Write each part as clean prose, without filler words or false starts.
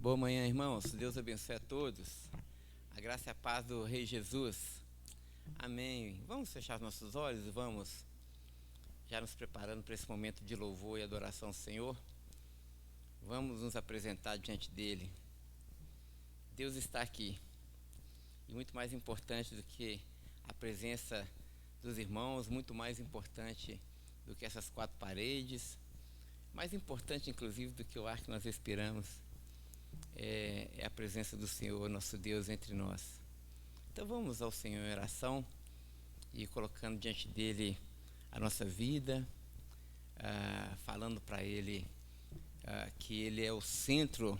Boa manhã, irmãos. Deus abençoe a todos. A graça e a paz do Rei Jesus. Amém. Vamos fechar nossos olhos e vamos já nos preparando para esse momento de louvor e adoração ao Senhor. Vamos nos apresentar diante dele. Deus está aqui. E muito mais importante do que a presença dos irmãos, muito mais importante do que essas quatro paredes, mais importante inclusive do que o ar que nós respiramos, é a presença do Senhor, nosso Deus, entre nós. Então vamos ao Senhor em oração e colocando diante dele a nossa vida, falando para ele que ele é o centro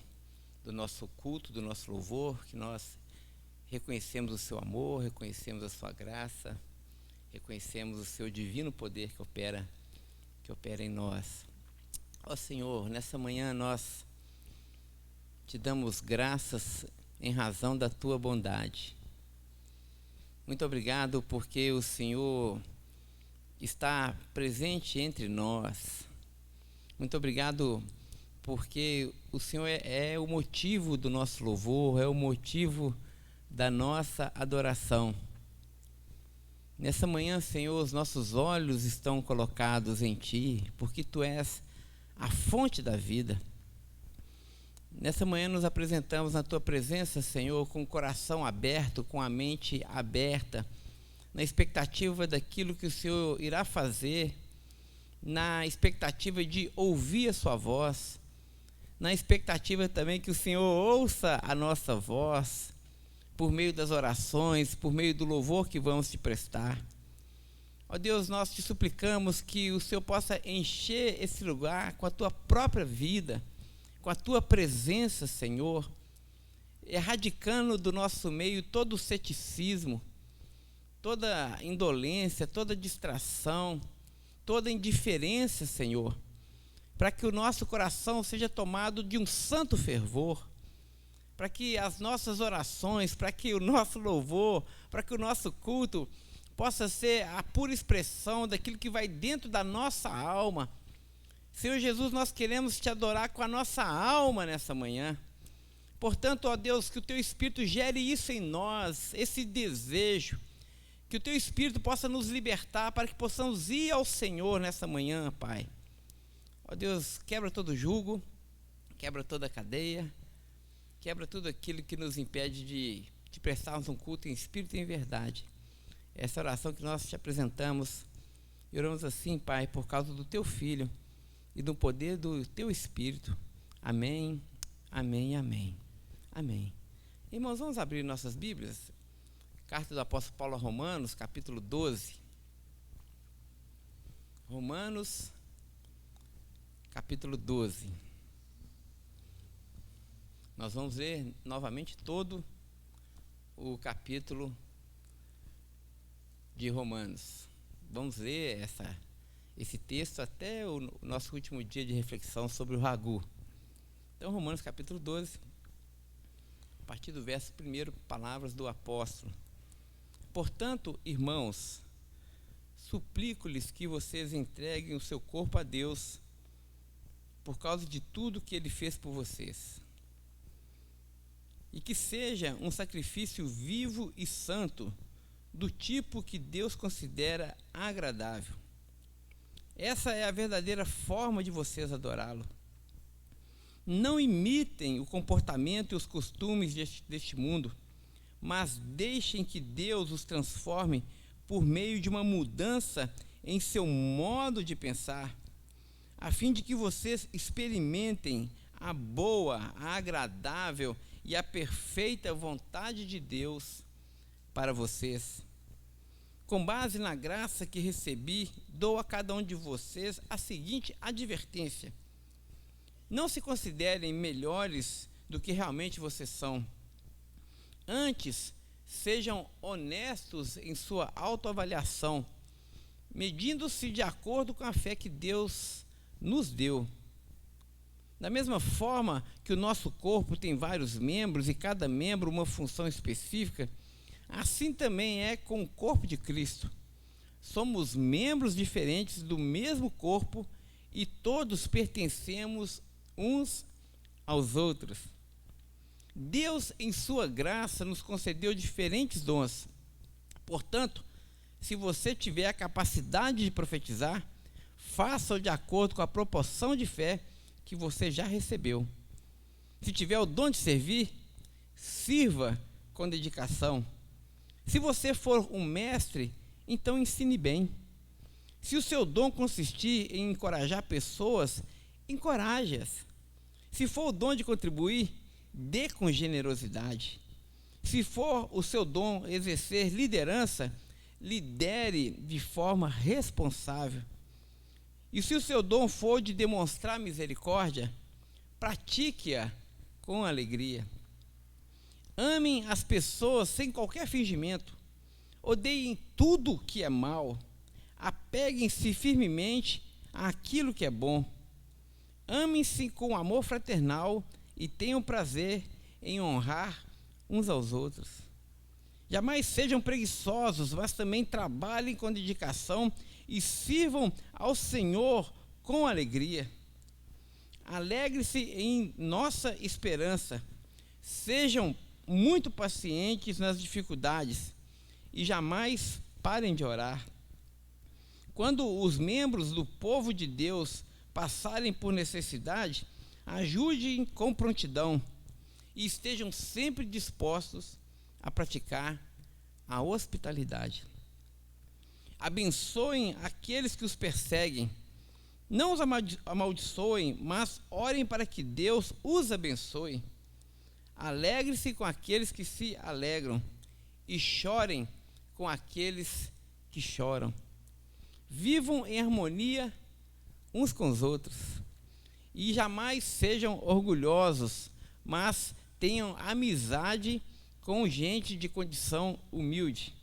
do nosso culto, do nosso louvor, que nós reconhecemos o seu amor, reconhecemos a sua graça, reconhecemos o seu divino poder que opera em nós. Ó Senhor, nessa manhã nós te damos graças em razão da tua bondade. Muito obrigado porque o Senhor está presente entre nós. Muito obrigado porque o Senhor é o motivo do nosso louvor, é o motivo da nossa adoração. Nessa manhã, Senhor, os nossos olhos estão colocados em Ti, porque Tu és a fonte da vida. Nessa manhã nos apresentamos na Tua presença, Senhor, com o coração aberto, com a mente aberta, na expectativa daquilo que o Senhor irá fazer, na expectativa de ouvir a Sua voz, na expectativa também que o Senhor ouça a nossa voz, por meio das orações, por meio do louvor que vamos te prestar. Ó Deus, nós te suplicamos que o Senhor possa encher esse lugar com a tua própria vida, com a tua presença, Senhor, erradicando do nosso meio todo o ceticismo, toda indolência, toda distração, toda indiferença, Senhor, para que o nosso coração seja tomado de um santo fervor, para que as nossas orações, para que o nosso louvor, para que o nosso culto possa ser a pura expressão daquilo que vai dentro da nossa alma. Senhor Jesus, nós queremos te adorar com a nossa alma nessa manhã. Portanto, ó Deus, que o teu Espírito gere isso em nós, esse desejo, que o teu Espírito possa nos libertar para que possamos ir ao Senhor nessa manhã, Pai. Ó Deus, quebra todo jugo, quebra toda cadeia, quebra tudo aquilo que nos impede de prestarmos um culto em espírito e em verdade. Essa oração que nós te apresentamos, e oramos assim, Pai, por causa do teu Filho e do poder do teu Espírito. Amém, amém, amém, amém. Irmãos, vamos abrir nossas Bíblias. Carta do apóstolo Paulo a Romanos, capítulo 12. Romanos, capítulo 12. Nós vamos ler novamente todo o capítulo de Romanos. Vamos ler esse texto até o nosso último dia de reflexão sobre o Ragu. Então, Romanos capítulo 12, a partir do verso 1, palavras do apóstolo. Portanto, irmãos, suplico-lhes que vocês entreguem o seu corpo a Deus por causa de tudo que Ele fez por vocês, e que seja um sacrifício vivo e santo, do tipo que Deus considera agradável. Essa é a verdadeira forma de vocês adorá-lo. Não imitem o comportamento e os costumes deste mundo, mas deixem que Deus os transforme por meio de uma mudança em seu modo de pensar, a fim de que vocês experimentem a boa, a agradável e a perfeita vontade de Deus para vocês. Com base na graça que recebi, dou a cada um de vocês a seguinte advertência: não se considerem melhores do que realmente vocês são. Antes, sejam honestos em sua autoavaliação, medindo-se de acordo com a fé que Deus nos deu. Da mesma forma que o nosso corpo tem vários membros e cada membro uma função específica, assim também é com o corpo de Cristo. Somos membros diferentes do mesmo corpo e todos pertencemos uns aos outros. Deus, em sua graça, nos concedeu diferentes dons. Portanto, se você tiver a capacidade de profetizar, faça-o de acordo com a proporção de fé que você já recebeu. Se tiver o dom de servir, sirva com dedicação. Se você for um mestre, então ensine bem. Se o seu dom consistir em encorajar pessoas, encoraje-as. Se for o dom de contribuir, dê com generosidade. Se for o seu dom exercer liderança, lidere de forma responsável. E se o seu dom for de demonstrar misericórdia, pratique-a com alegria. Amem as pessoas sem qualquer fingimento. Odeiem tudo que é mal. Apeguem-se firmemente àquilo que é bom. Amem-se com amor fraternal e tenham prazer em honrar uns aos outros. Jamais sejam preguiçosos, mas também trabalhem com dedicação e sirvam ao Senhor com alegria. Alegre-se em nossa esperança. Sejam muito pacientes nas dificuldades e jamais parem de orar. Quando os membros do povo de Deus passarem por necessidade, ajudem com prontidão e estejam sempre dispostos a praticar a hospitalidade. Abençoem aqueles que os perseguem. Não os amaldiçoem, mas orem para que Deus os abençoe. Alegre-se com aqueles que se alegram e chorem com aqueles que choram. Vivam em harmonia uns com os outros e jamais sejam orgulhosos, mas tenham amizade com gente de condição humilde.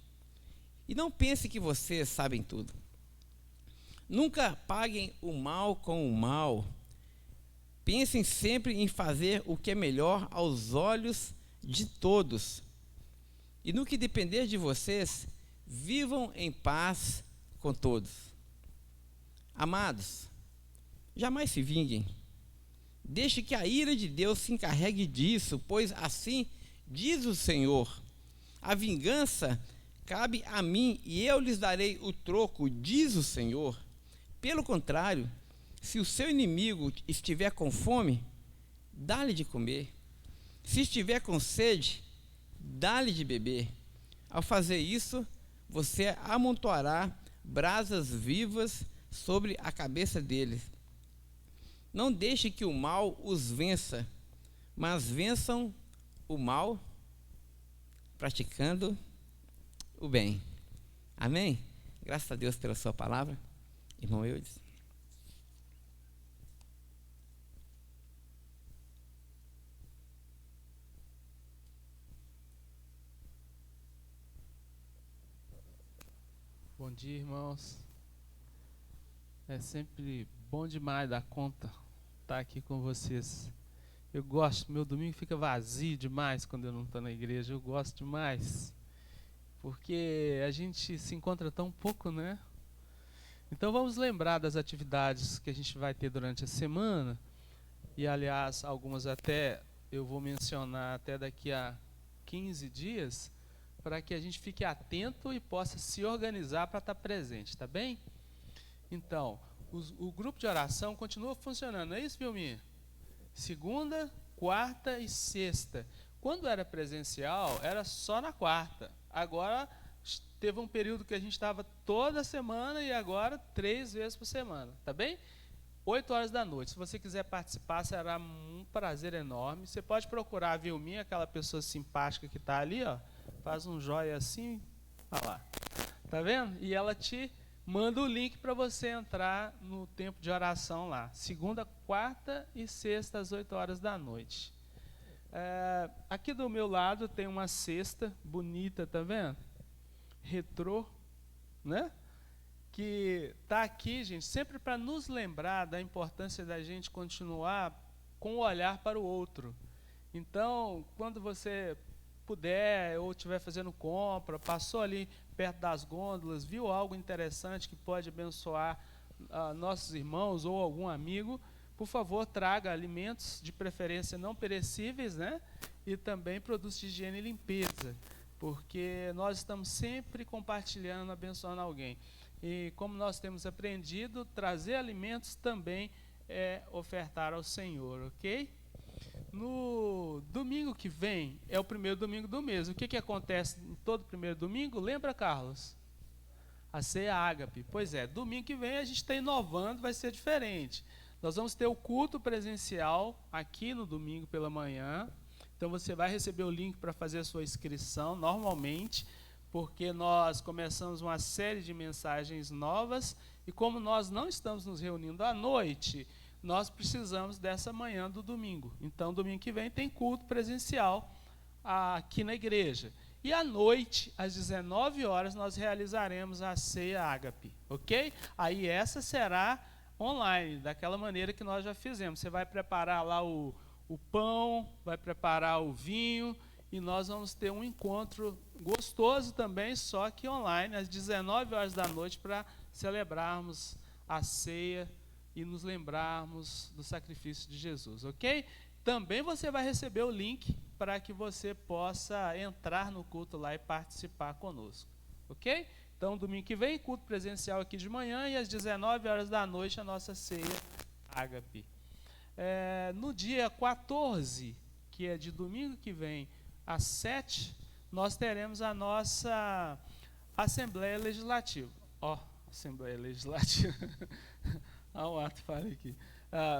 E não pense que vocês sabem tudo. Nunca paguem o mal com o mal. Pensem sempre em fazer o que é melhor aos olhos de todos. E no que depender de vocês, vivam em paz com todos. Amados, jamais se vinguem. Deixe que a ira de Deus se encarregue disso, pois assim diz o Senhor: a vingança cabe a mim e eu lhes darei o troco, diz o Senhor. Pelo contrário, se o seu inimigo estiver com fome, dá-lhe de comer. Se estiver com sede, dá-lhe de beber. Ao fazer isso, você amontoará brasas vivas sobre a cabeça deles. Não deixe que o mal os vença, mas vençam o mal praticando o bem. Amém? Graças a Deus pela sua palavra. Irmão Eudes. Bom dia, irmãos. É sempre bom demais dar conta estar aqui com vocês. Eu gosto, meu domingo fica vazio demais quando eu não estou na igreja. Eu gosto demais, porque a gente se encontra tão pouco, né? Então vamos lembrar das atividades que a gente vai ter durante a semana. E aliás, algumas até eu vou mencionar até daqui a 15 dias, para que a gente fique atento e possa se organizar para estar presente, tá bem? Então, o grupo de oração continua funcionando, não é isso, Vilmir? Segunda, quarta e sexta. Quando era presencial, era só na quarta. Agora, teve um período que a gente estava toda semana e agora 3 vezes por semana, tá bem? 8 horas da noite. Se você quiser participar, será um prazer enorme. Você pode procurar a Vilminha, aquela pessoa simpática que está ali, ó. Faz um joia assim, olha lá. Tá vendo? E ela te manda o link para você entrar no tempo de oração lá. Segunda, quarta e sexta, às 8 horas da noite. Aqui do meu lado tem uma cesta bonita, tá vendo? Retrô, né? Que está aqui, gente, sempre para nos lembrar da importância da gente continuar com o olhar para o outro. Então, quando você puder ou estiver fazendo compra, passou ali perto das gôndolas, viu algo interessante que pode abençoar nossos irmãos ou algum amigo, por favor, traga alimentos, de preferência não perecíveis, né? e também produtos de higiene e limpeza, porque nós estamos sempre compartilhando, abençoando alguém. E como nós temos aprendido, trazer alimentos também é ofertar ao Senhor, ok? No domingo que vem, é o primeiro domingo do mês. O que acontece em todo primeiro domingo? Lembra, Carlos? A ceia ágape. Pois é, domingo que vem a gente está inovando, vai ser diferente. Nós vamos ter o culto presencial aqui no domingo pela manhã. Então você vai receber o link para fazer a sua inscrição normalmente, porque nós começamos uma série de mensagens novas e como nós não estamos nos reunindo à noite, nós precisamos dessa manhã do domingo. Então domingo que vem tem culto presencial aqui na igreja. E à noite, às 19 horas, nós realizaremos a ceia ágape, ok? Aí essa será online, daquela maneira que nós já fizemos. Você vai preparar lá o pão, vai preparar o vinho, e nós vamos ter um encontro gostoso também, só que online, às 19 horas da noite, para celebrarmos a ceia e nos lembrarmos do sacrifício de Jesus, ok? Também você vai receber o link para que você possa entrar no culto lá e participar conosco, ok? Então, domingo que vem, culto presencial aqui de manhã e às 19 horas da noite a nossa ceia ágape. No dia 14, que é de domingo que vem, às 7, nós teremos a nossa Assembleia Legislativa. Assembleia Legislativa. Olha o ato, falei aqui.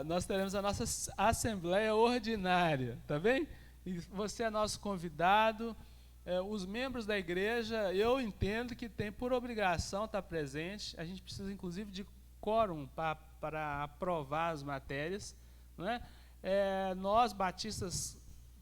Nós teremos a nossa Assembleia Ordinária, tá bem? E você é nosso convidado. Os membros da igreja, eu entendo que tem por obrigação estar presente. A gente precisa, inclusive, de quórum para aprovar as matérias, né? Nós, batistas,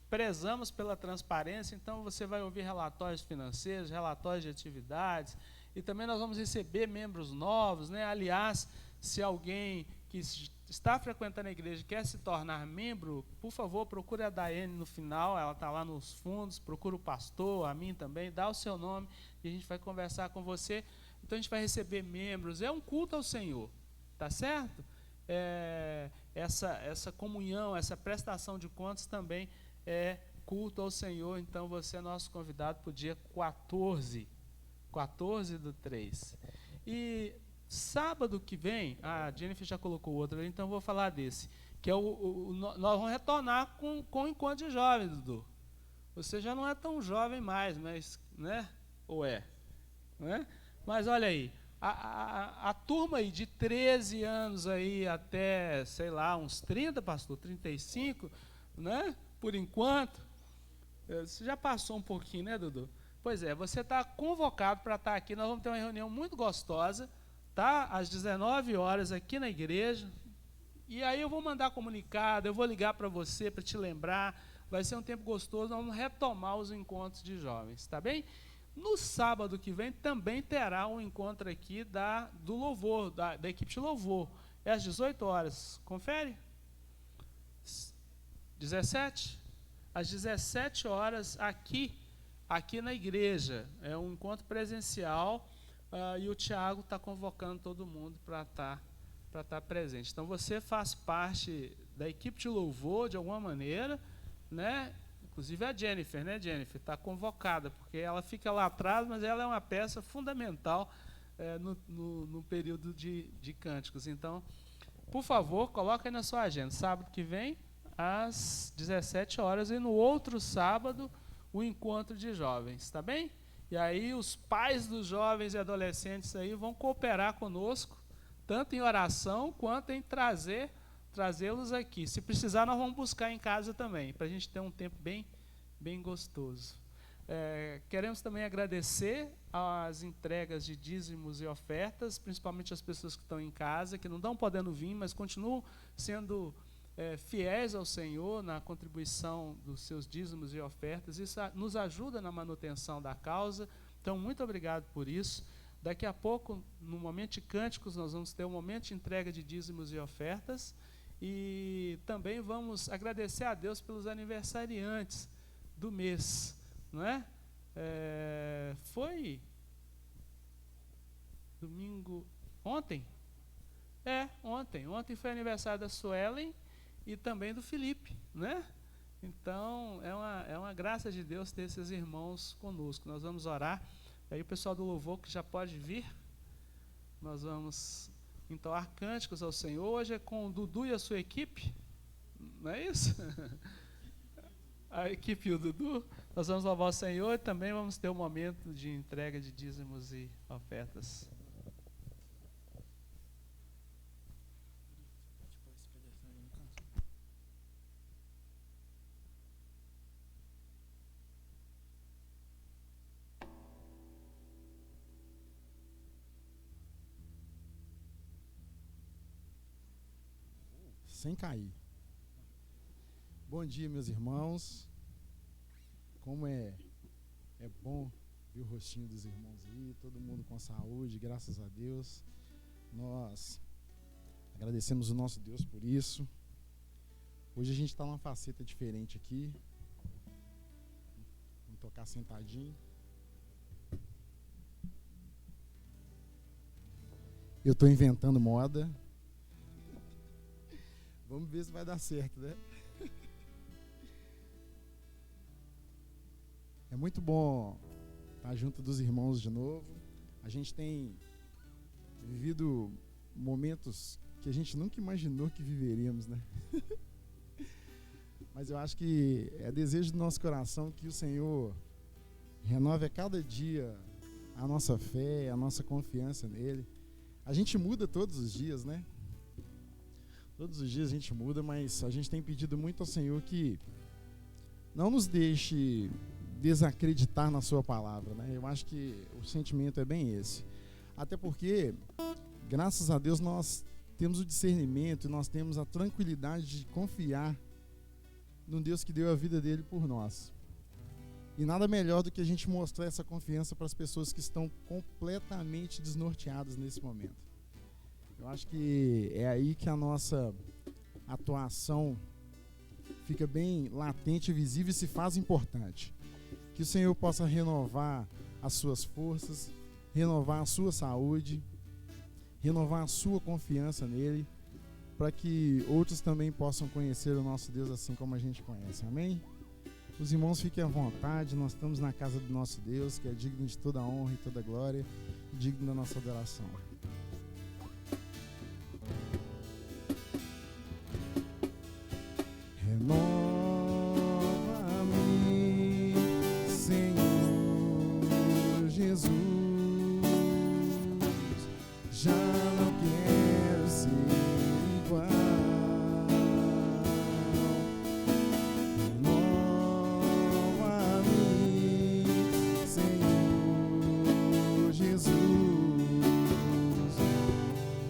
prezamos pela transparência, então você vai ouvir relatórios financeiros, relatórios de atividades, e também nós vamos receber membros novos, né? Aliás, se alguém que está frequentando a igreja e quer se tornar membro, por favor, procure a Daiane no final, ela está lá nos fundos, procura o pastor, a mim também, dá o seu nome e a gente vai conversar com você. Então a gente vai receber membros, é um culto ao Senhor, tá certo? Essa comunhão, essa prestação de contas também é culto ao Senhor, então você é nosso convidado para o dia 14 do 3. E sábado que vem, a Jennifer já colocou outro ali, então eu vou falar desse, que é nós vamos retornar com o encontro de jovens, Dudu. Você já não é tão jovem mais, mas, né? Ou é? Não é? Mas olha aí, a turma aí de 13 anos aí até, sei lá, uns 30, pastor, 35, né? Por enquanto, você já passou um pouquinho, né, Dudu? Pois é, você está convocado para estar aqui, nós vamos ter uma reunião muito gostosa, tá? Às 19 horas aqui na igreja, e aí eu vou mandar comunicado, eu vou ligar para você para te lembrar, vai ser um tempo gostoso, nós vamos retomar os encontros de jovens, tá bem? No sábado que vem também terá um encontro aqui do louvor, da equipe de louvor, é às 18 horas, confere? 17? Às 17 horas aqui na igreja, é um encontro presencial, e o Tiago está convocando todo mundo para estar presente. Então você faz parte da equipe de louvor de alguma maneira, né? Inclusive a Jennifer, né, Jennifer? Está convocada, porque ela fica lá atrás, mas ela é uma peça fundamental no período de cânticos. Então, por favor, coloca aí na sua agenda. Sábado que vem, às 17 horas, e no outro sábado, o encontro de jovens, tá bem? E aí os pais dos jovens e adolescentes aí vão cooperar conosco, tanto em oração quanto em trazê-los aqui. Se precisar, nós vamos buscar em casa também, para a gente ter um tempo bem gostoso. Queremos também agradecer as entregas de dízimos e ofertas, principalmente as pessoas que estão em casa, que não estão podendo vir, mas continuam sendo fiéis ao Senhor na contribuição dos seus dízimos e ofertas. Isso nos ajuda na manutenção da causa, então muito obrigado por isso. Daqui a pouco, no momento de cânticos, nós vamos ter um momento de entrega de dízimos e ofertas, e também vamos agradecer a Deus pelos aniversariantes do mês, não é? Foi domingo, ontem foi aniversário da Suelen e também do Felipe, né? Então, é uma graça de Deus ter esses irmãos conosco. Nós vamos orar. Aí o pessoal do louvor que já pode vir. Nós vamos entoar cânticos ao Senhor. Hoje é com o Dudu e a sua equipe. Não é isso? A equipe e o Dudu. Nós vamos louvar o Senhor e também vamos ter um momento de entrega de dízimos e ofertas. Sem cair. Bom dia, meus irmãos. Como é bom ver o rostinho dos irmãos aí, todo mundo com saúde, graças a Deus. Nós agradecemos o nosso Deus por isso. Hoje a gente está numa faceta diferente aqui. Vamos tocar sentadinho. Eu estou inventando moda. Vamos ver se vai dar certo, né? É muito bom estar junto dos irmãos de novo. A gente tem vivido momentos que a gente nunca imaginou que viveríamos, né? Mas eu acho que é desejo do nosso coração que o Senhor renove a cada dia a nossa fé, a nossa confiança nele. A gente muda todos os dias, né? Todos os dias a gente muda, mas a gente tem pedido muito ao Senhor que não nos deixe desacreditar na sua palavra, né? Eu acho que o sentimento é bem esse. Até porque, graças a Deus, nós temos o discernimento e nós temos a tranquilidade de confiar no Deus que deu a vida dele por nós. E nada melhor do que a gente mostrar essa confiança para as pessoas que estão completamente desnorteadas nesse momento. Eu acho que é aí que a nossa atuação fica bem latente, visível e se faz importante. Que o Senhor possa renovar as suas forças, renovar a sua saúde, renovar a sua confiança nele, para que outros também possam conhecer o nosso Deus assim como a gente conhece. Amém? Os irmãos fiquem à vontade, nós estamos na casa do nosso Deus, que é digno de toda a honra e toda a glória, digno da nossa adoração. Renova-me, Senhor Jesus, já não quero ser igual. Renova-me, Senhor Jesus,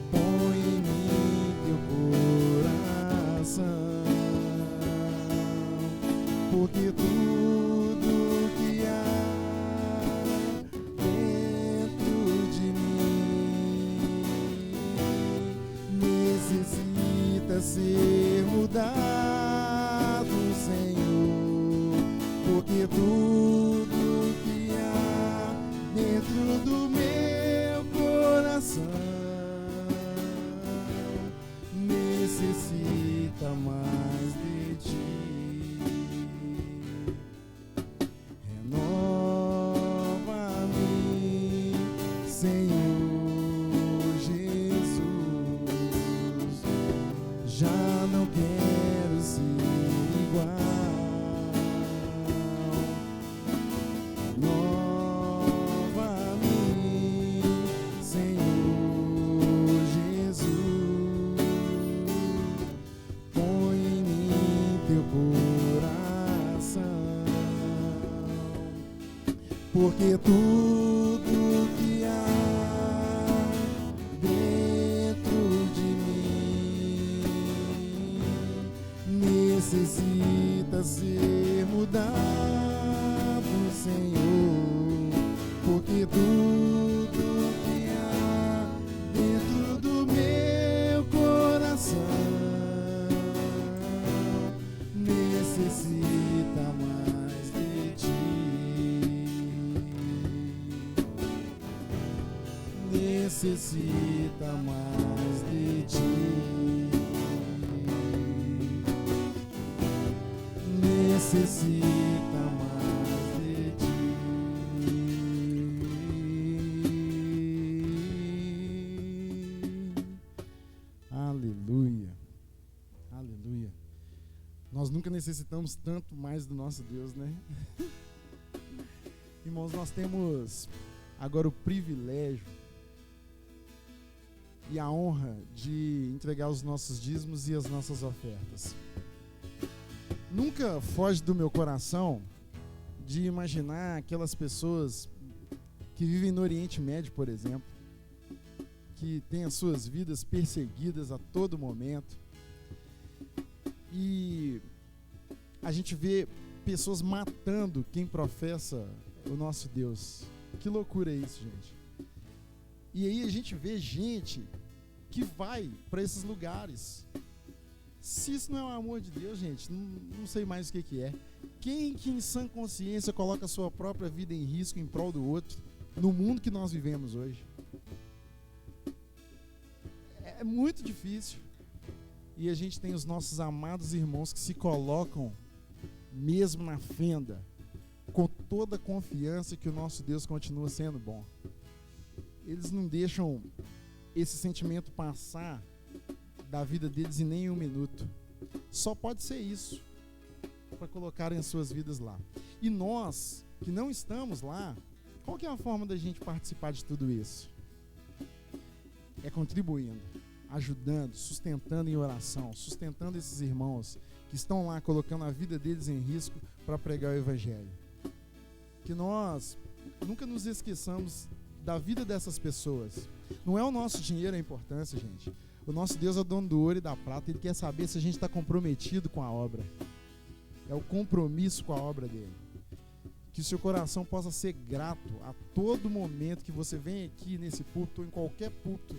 põe em mim teu coração. Porque tudo que há dentro de mim necessita ser mudado, Senhor. Porque tudo que há dentro do meu coração necessita mais de ti. Renova-me, Senhor Jesus, já não quero ser igual. Renova-me, Senhor Jesus, põe em mim teu coração. Porque tudo que há dentro de mim necessita ser mudado, Senhor. Porque tudo que há dentro do meu coração necessita mais de ti. Necessita mais de ti. necessita mais de ti. Aleluia. Aleluia. Nós nunca necessitamos tanto mais do nosso Deus, né? Irmãos, nós temos agora o privilégio e a honra de entregar os nossos dízimos e as nossas ofertas. Nunca foge do meu coração de imaginar aquelas pessoas que vivem no Oriente Médio, por exemplo, que têm as suas vidas perseguidas a todo momento. E a gente vê pessoas matando quem professa o nosso Deus. Que loucura é isso, gente? E aí a gente vê gente que vai para esses lugares. Se isso não é o amor de Deus, gente, não sei mais o que é. Quem que em sã consciência coloca a sua própria vida em risco em prol do outro, no mundo que nós vivemos hoje? É muito difícil. E a gente tem os nossos amados irmãos que se colocam mesmo na fenda, com toda a confiança que o nosso Deus continua sendo bom. Eles não deixam esse sentimento passar da vida deles em nem um minuto. Só pode ser isso, para colocarem as suas vidas lá. E nós, que não estamos lá, qual que é a forma da gente participar de tudo isso? É contribuindo, ajudando, sustentando em oração, sustentando esses irmãos que estão lá colocando a vida deles em risco para pregar o Evangelho. Que nós nunca nos esqueçamos da vida dessas pessoas. Não é o nosso dinheiro a importância, gente. O nosso Deus é o dono do ouro e da prata. Ele quer saber se a gente está comprometido com a obra. É o compromisso com a obra dele. Que o seu coração possa ser grato a todo momento que você vem aqui nesse púlpito ou em qualquer púlpito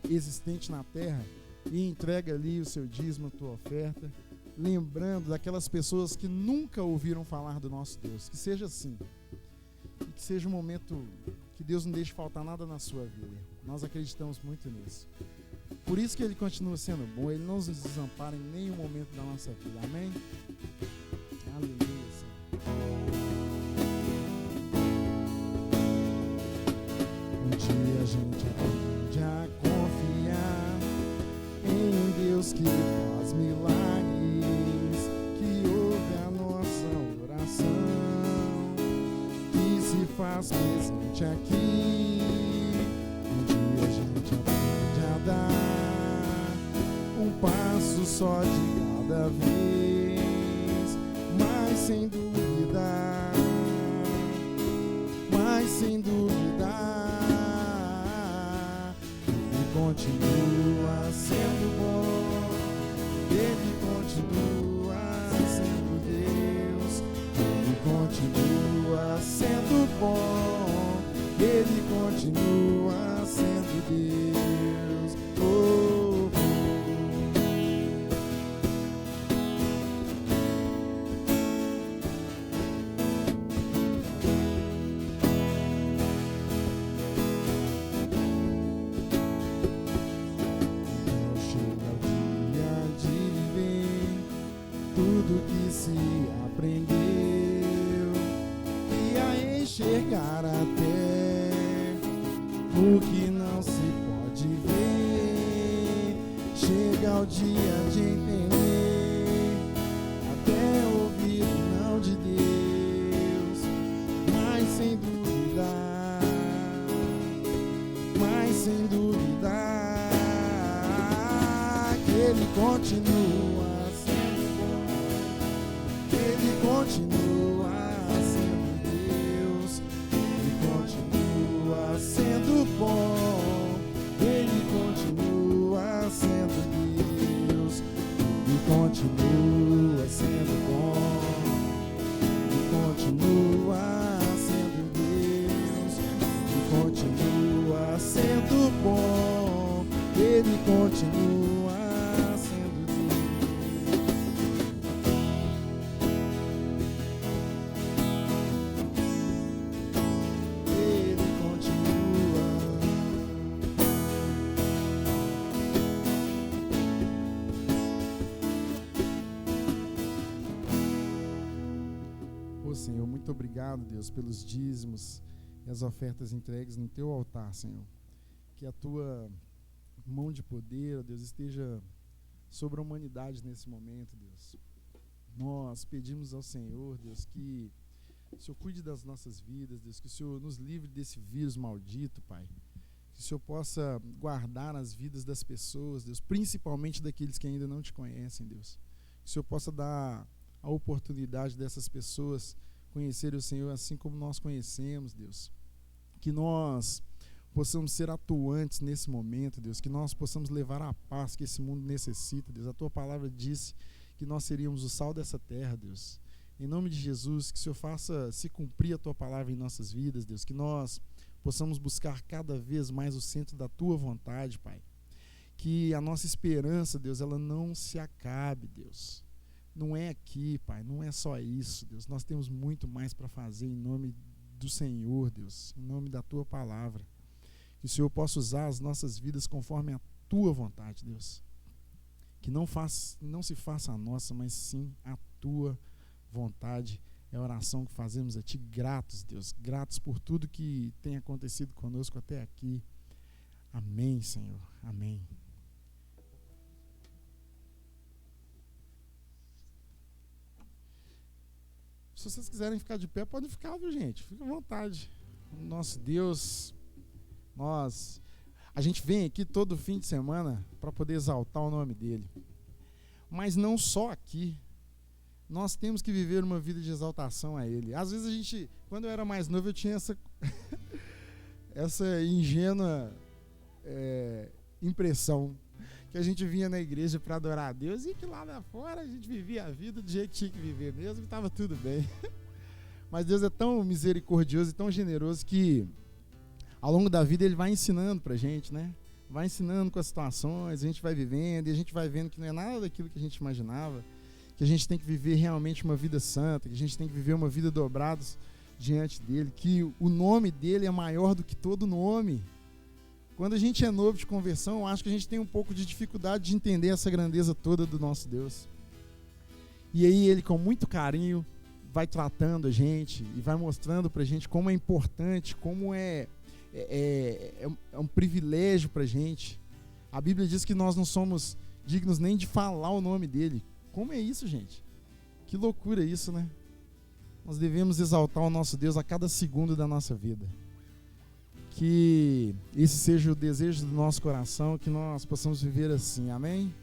existente na terra e entrega ali o seu dízimo, a tua oferta, lembrando daquelas pessoas que nunca ouviram falar do nosso Deus. Que seja assim. E que seja um momento que Deus não deixe faltar nada na sua vida. Nós acreditamos muito nisso. Por isso que Ele continua sendo bom. Ele não nos desampara em nenhum momento da nossa vida. Amém? Aleluia, Senhor. Um dia a gente aprende a confiar em Deus que faz milagres, que ouve a nossa oração, que se faz presente aqui. Um dia a gente aprende a dar um passo só de cada vez, mas sem dúvida, Ele continua sendo bom, Ele continua sendo Deus, Ele continua sendo bom, Ele continua sendo Deus. Oh, oh. Chega o dia de ver tudo que se aprendeu e a enxergar até o que não se pode ver. Chega o dia de entender, até ouvir o não de Deus, mas sem dúvida, que Ele continua sendo bom, Ele continua sendo Deus, Ele continua sendo bom, Ele continua sendo Deus, Ele continua sendo bom, Ele continua sendo Deus, Ele continua sendo bom, Ele continua sendo Deus. Ele continua. muito obrigado, Deus, pelos dízimos e as ofertas entregues no teu altar, Senhor. Que a tua mão de poder, ó Deus, esteja sobre a humanidade nesse momento, Deus. Nós pedimos ao Senhor, Deus, que o Senhor cuide das nossas vidas, Deus, que o Senhor nos livre desse vírus maldito, Pai. Que o Senhor possa guardar as vidas das pessoas, Deus, principalmente daqueles que ainda não te conhecem, Deus. Que o Senhor possa dar a oportunidade dessas pessoas conhecerem o Senhor assim como nós conhecemos, Deus. Que nós possamos ser atuantes nesse momento, Deus. Que nós possamos levar a paz que esse mundo necessita, Deus. A tua palavra disse que nós seríamos o sal dessa terra, Deus. Em nome de Jesus, que o Senhor faça se cumprir a tua palavra em nossas vidas, Deus. Que nós possamos buscar cada vez mais o centro da tua vontade, Pai. Que a nossa esperança, Deus, ela não se acabe, Deus. Não é aqui, Pai, não é só isso, Deus. Nós temos muito mais para fazer em nome do Senhor, Deus, em nome da tua palavra. Que o Senhor possa usar as nossas vidas conforme a tua vontade, Deus. Que não se faça a nossa, mas sim a tua vontade. É a oração que fazemos a ti, gratos, Deus, gratos por tudo que tem acontecido conosco até aqui. Amém, Senhor, amém. Se vocês quiserem ficar de pé, podem ficar, viu, gente? Fique à vontade. Nosso Deus, a gente vem aqui todo fim de semana para poder exaltar o nome dele. Mas não só aqui. Nós temos que viver uma vida de exaltação a ele. Às vezes quando eu era mais novo, eu tinha essa ingênua impressão que a gente vinha na igreja para adorar a Deus e que lá fora a gente vivia a vida do jeito que tinha que viver mesmo e estava tudo bem. Mas Deus é tão misericordioso e tão generoso que ao longo da vida ele vai ensinando para a gente, né? Vai ensinando com as situações, a gente vai vivendo e a gente vai vendo que não é nada daquilo que a gente imaginava, que a gente tem que viver realmente uma vida santa, que a gente tem que viver uma vida dobrados diante dele, que o nome dele é maior do que todo nome. Quando a gente é novo de conversão, eu acho que a gente tem um pouco de dificuldade de entender essa grandeza toda do nosso Deus. E aí ele, com muito carinho, vai tratando a gente e vai mostrando pra gente como é importante, como é um privilégio pra gente. A Bíblia diz que nós não somos dignos nem de falar o nome dele. Como é isso, gente? Que loucura isso, né? Nós devemos exaltar o nosso Deus a cada segundo da nossa vida. Que esse seja o desejo do nosso coração, que nós possamos viver assim, amém?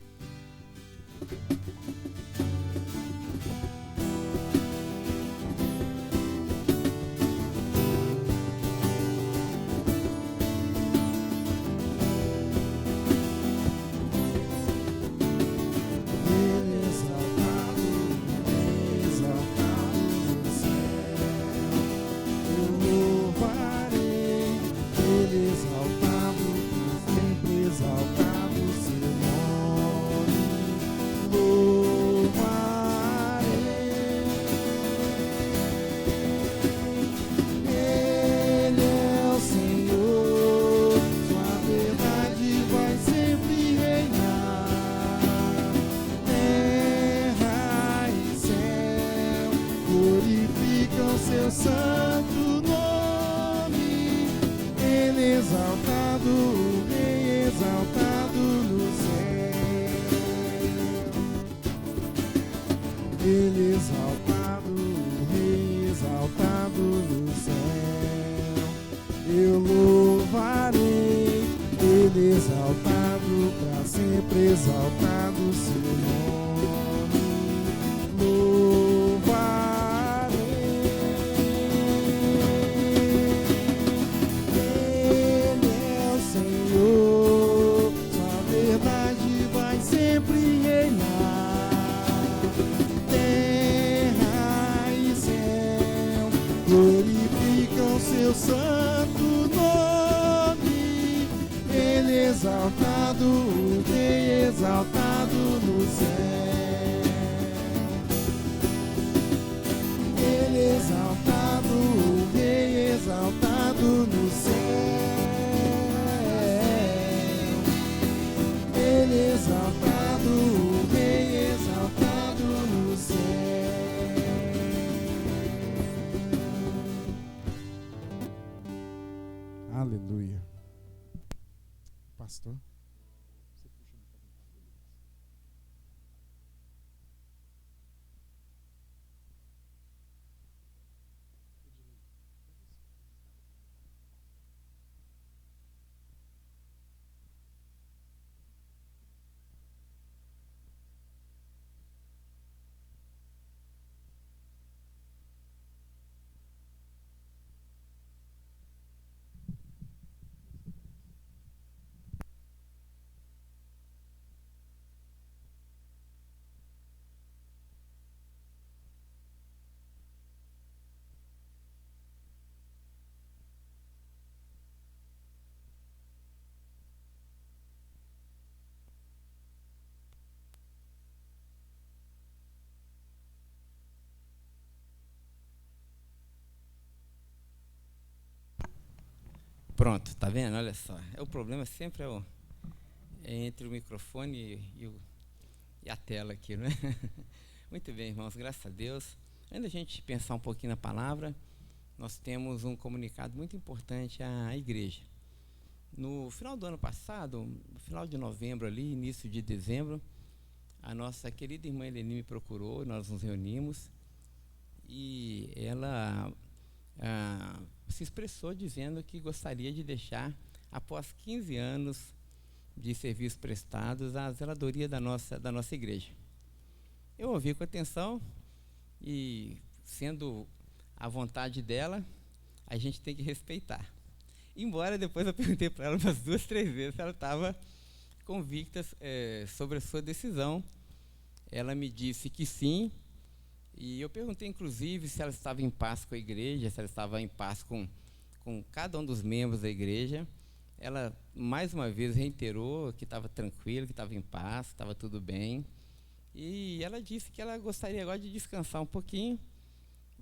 Pronto, tá vendo? Olha só. O problema sempre é entre o microfone e a tela aqui, né? Muito bem, irmãos, graças a Deus. Antes da gente pensar um pouquinho na palavra, nós temos um comunicado muito importante à igreja. No final do ano passado, no final de novembro ali, início de dezembro, a nossa querida irmã Eleni me procurou, nós nos reunimos e ela se expressou dizendo que gostaria de deixar, após 15 anos de serviços prestados, a zeladoria da nossa igreja. Eu ouvi com atenção e, sendo a vontade dela, a gente tem que respeitar. Embora depois eu perguntei para ela umas 2, 3 vezes se ela estava convicta sobre a sua decisão. Ela me disse que sim, e eu perguntei inclusive se ela estava em paz com a igreja, se ela estava em paz com cada um dos membros da igreja. Ela mais uma vez reiterou que estava tranquila, que estava em paz, estava tudo bem. E ela disse que ela gostaria agora de descansar um pouquinho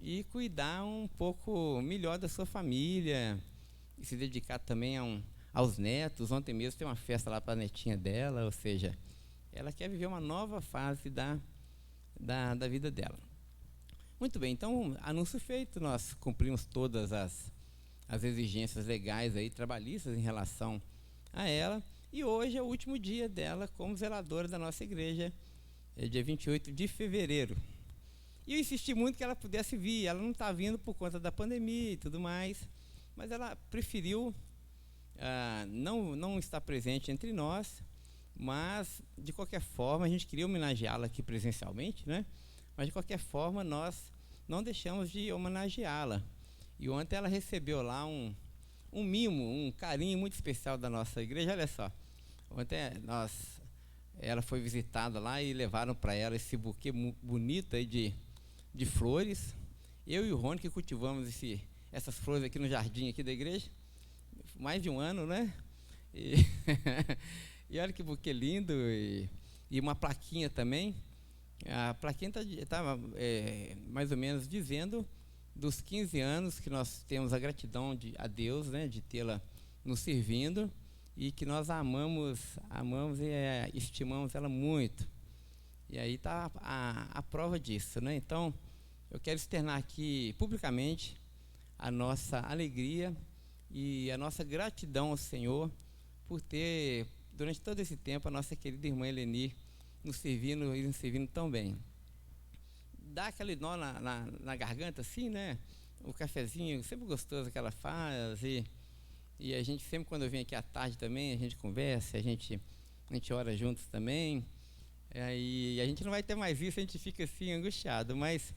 e cuidar um pouco melhor da sua família e se dedicar também aos netos. Ontem mesmo tem uma festa lá para a netinha dela, ou seja, ela quer viver uma nova fase da vida dela. Muito bem, então, anúncio feito, nós cumprimos todas as exigências legais aí, trabalhistas em relação a ela, e hoje é o último dia dela como zeladora da nossa igreja, dia 28 de fevereiro. E eu insisti muito que ela pudesse vir, ela não está vindo por conta da pandemia e tudo mais, mas ela preferiu não estar presente entre nós, mas, de qualquer forma, a gente queria homenageá-la aqui presencialmente, né? Mas, de qualquer forma, nós não deixamos de homenageá-la. E ontem ela recebeu lá um mimo, um carinho muito especial da nossa igreja. Olha só, ontem ela foi visitada lá e levaram para ela esse buquê bonito aí de flores. Eu e o Rony que cultivamos essas flores aqui no jardim aqui da igreja, mais de um ano, né? E olha que buquê lindo, e uma plaquinha também. A plaquinha estava mais ou menos dizendo dos 15 anos que nós temos a gratidão a Deus, né, de tê-la nos servindo, e que nós amamos e estimamos ela muito. E aí está a prova disso, né? Então, eu quero externar aqui publicamente a nossa alegria e a nossa gratidão ao Senhor por ter, durante todo esse tempo, a nossa querida irmã Eleni nos servindo tão bem. Dá aquele nó na garganta, assim, né? O cafezinho, sempre gostoso que ela faz, e a gente sempre, quando eu venho aqui à tarde também, a gente conversa, a gente ora juntos também, e a gente não vai ter mais isso, a gente fica assim, angustiado, mas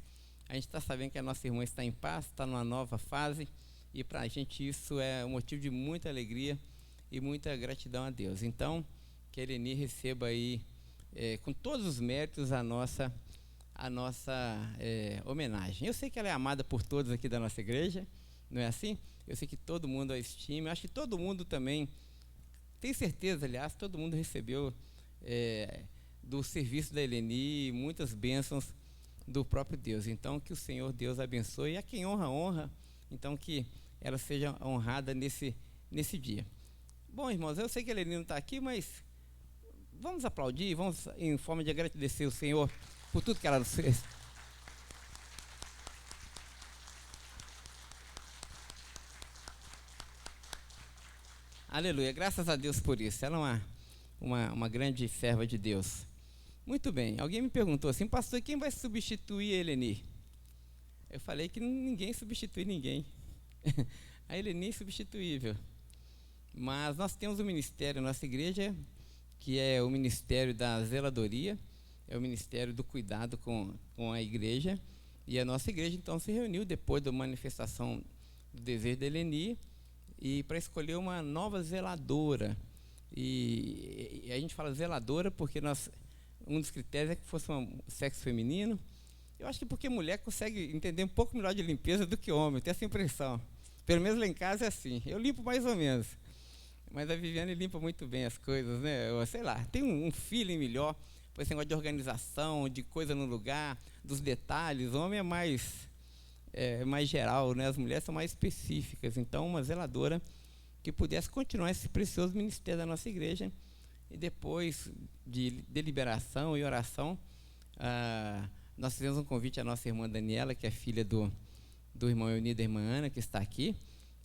a gente está sabendo que a nossa irmã está em paz, está numa nova fase, e para a gente isso é um motivo de muita alegria e muita gratidão a Deus. Então, que a Eleni receba aí, com todos os méritos, a nossa homenagem. Eu sei que ela é amada por todos aqui da nossa igreja, não é assim? Eu sei que todo mundo a estima, eu acho que todo mundo também, tenho certeza, aliás, todo mundo recebeu do serviço da Eleni muitas bênçãos do próprio Deus. Então, que o Senhor Deus abençoe, e a quem honra, então que ela seja honrada nesse dia. Bom, irmãos, eu sei que a Eleni não está aqui, mas vamos aplaudir, vamos em forma de agradecer o Senhor por tudo que ela nos fez. Aleluia, graças a Deus por isso. Ela é uma grande serva de Deus. Muito bem, alguém me perguntou assim, pastor, quem vai substituir a Eleni? Eu falei que ninguém substitui ninguém. A Eleni é insubstituível. Mas nós temos um ministério na nossa igreja, que é o ministério da zeladoria, é o ministério do cuidado com a igreja, e a nossa igreja então se reuniu depois da manifestação do desejo da Eleni, e para escolher uma nova zeladora. E a gente fala zeladora porque um dos critérios é que fosse um sexo feminino. Eu acho que porque mulher consegue entender um pouco melhor de limpeza do que homem, eu tenho essa impressão. Pelo menos lá em casa é assim, eu limpo mais ou menos, mas a Viviane limpa muito bem as coisas, né? Eu, sei lá, tem um feeling melhor por esse negócio de organização, de coisa no lugar, dos detalhes. O homem é mais geral, né? As mulheres são mais específicas. Então, uma zeladora que pudesse continuar esse precioso ministério da nossa igreja. E depois de deliberação e oração, nós fizemos um convite à nossa irmã Daniela, que é filha do irmão Euni e da irmã Ana, que está aqui,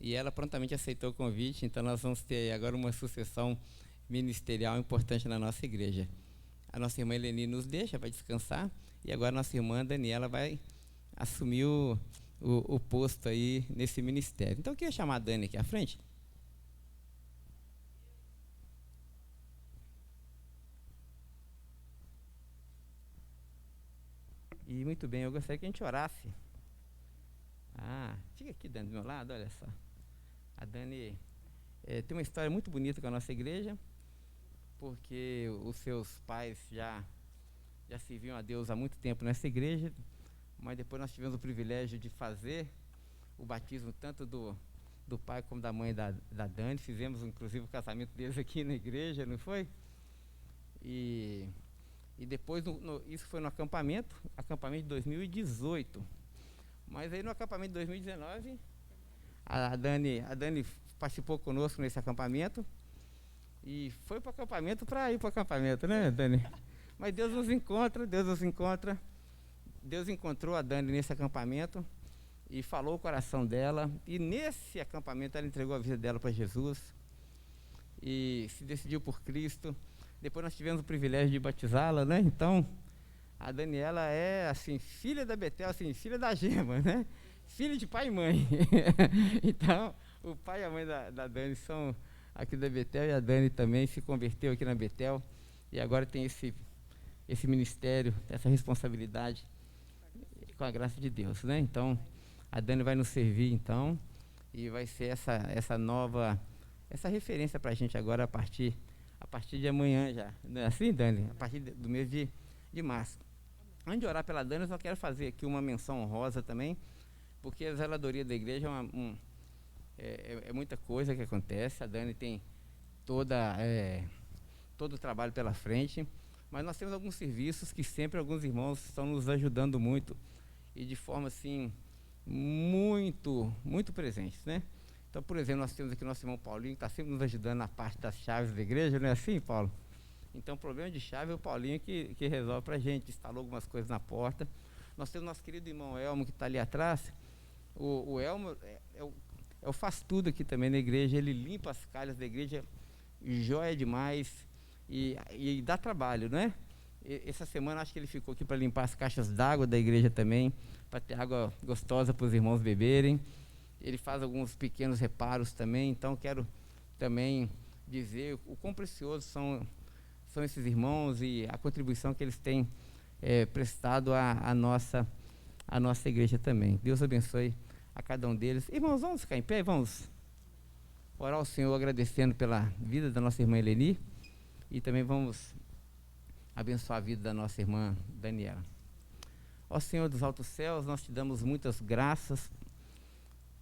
e ela prontamente aceitou o convite. Então nós vamos ter agora uma sucessão ministerial importante na nossa igreja. A nossa irmã Eleni nos deixa, vai descansar, e agora a nossa irmã Daniela vai assumir o posto aí nesse ministério. Então eu queria chamar a Dani aqui à frente. E muito bem, eu gostaria que a gente orasse. Fica aqui, Dani, do meu lado, olha só. A Dani tem uma história muito bonita com a nossa igreja, porque os seus pais já serviam a Deus há muito tempo nessa igreja, mas depois nós tivemos o privilégio de fazer o batismo tanto do pai como da mãe da Dani. Fizemos inclusive o casamento deles aqui na igreja, não foi? E depois, isso foi no acampamento de 2018. Mas aí no acampamento de 2019, a Dani participou conosco nesse acampamento. E foi para o acampamento para ir para o acampamento, né, Dani? Mas Deus nos encontra. Deus encontrou a Dani nesse acampamento e falou o coração dela. E nesse acampamento ela entregou a vida dela para Jesus e se decidiu por Cristo. Depois nós tivemos o privilégio de batizá-la, né? Então, a Daniela é, assim, filha da Betel, assim, filha da Gema, né? Filha de pai e mãe. Então, o pai e a mãe da Dani são aqui da Betel, e a Dani também se converteu aqui na Betel, e agora tem esse ministério, essa responsabilidade, com a graça de Deus, né? Então, a Dani vai nos servir, então, e vai ser essa nova, essa referência para a gente agora a partir de amanhã já. Não é assim, Dani? A partir do mês de março. Antes de orar pela Dani, eu só quero fazer aqui uma menção honrosa também, porque a zeladoria da igreja é muita coisa que acontece. A Dani tem todo o trabalho pela frente, mas nós temos alguns serviços que sempre alguns irmãos estão nos ajudando muito, e de forma assim, muito, muito presentes, né? Então, por exemplo, nós temos aqui nosso irmão Paulinho, que está sempre nos ajudando na parte das chaves da igreja, não é assim, Paulo? Então, o problema de chave é o Paulinho que resolve para a gente, instalou algumas coisas na porta. Nós temos nosso querido irmão Elmo, que está ali atrás. O Elmo é o faz tudo aqui também na igreja, ele limpa as calhas da igreja, joia demais, e dá trabalho, né? Essa semana acho que ele ficou aqui para limpar as caixas d'água da igreja também, para ter água gostosa para os irmãos beberem. Ele faz alguns pequenos reparos também, então quero também dizer o quão preciosos são esses irmãos e a contribuição que eles têm prestado à nossa igreja também. Deus abençoe a cada um deles. Irmãos, vamos ficar em pé e vamos orar ao Senhor agradecendo pela vida da nossa irmã Eleni, e também vamos abençoar a vida da nossa irmã Daniela. Ó Senhor dos altos céus, nós te damos muitas graças,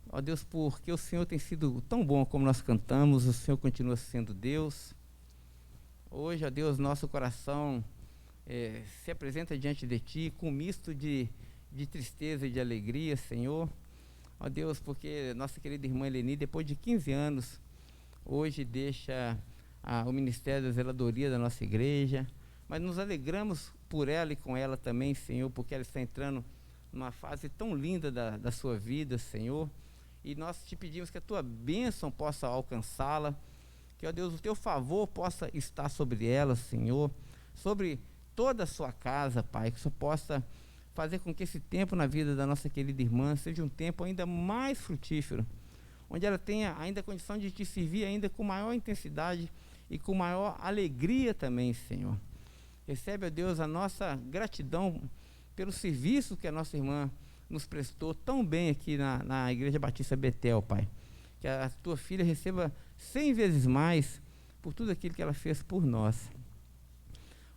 ó Deus, porque o Senhor tem sido tão bom como nós cantamos, o Senhor continua sendo Deus. Hoje, ó Deus, nosso coração se apresenta diante de Ti com um misto de tristeza e de alegria, Senhor. Ó Deus, porque nossa querida irmã Eleni, depois de 15 anos, hoje deixa o ministério da zeladoria da nossa igreja, mas nos alegramos por ela e com ela também, Senhor, porque ela está entrando numa fase tão linda da sua vida, Senhor, e nós te pedimos que a Tua bênção possa alcançá-la, que, ó Deus, o Teu favor possa estar sobre ela, Senhor, sobre toda a sua casa, Pai, que o Senhor possa fazer com que esse tempo na vida da nossa querida irmã seja um tempo ainda mais frutífero, onde ela tenha ainda a condição de te servir ainda com maior intensidade e com maior alegria também, Senhor. Recebe, ó Deus, a nossa gratidão pelo serviço que a nossa irmã nos prestou tão bem aqui na Igreja Batista Betel, Pai. Que a Tua filha receba 100 vezes mais por tudo aquilo que ela fez por nós.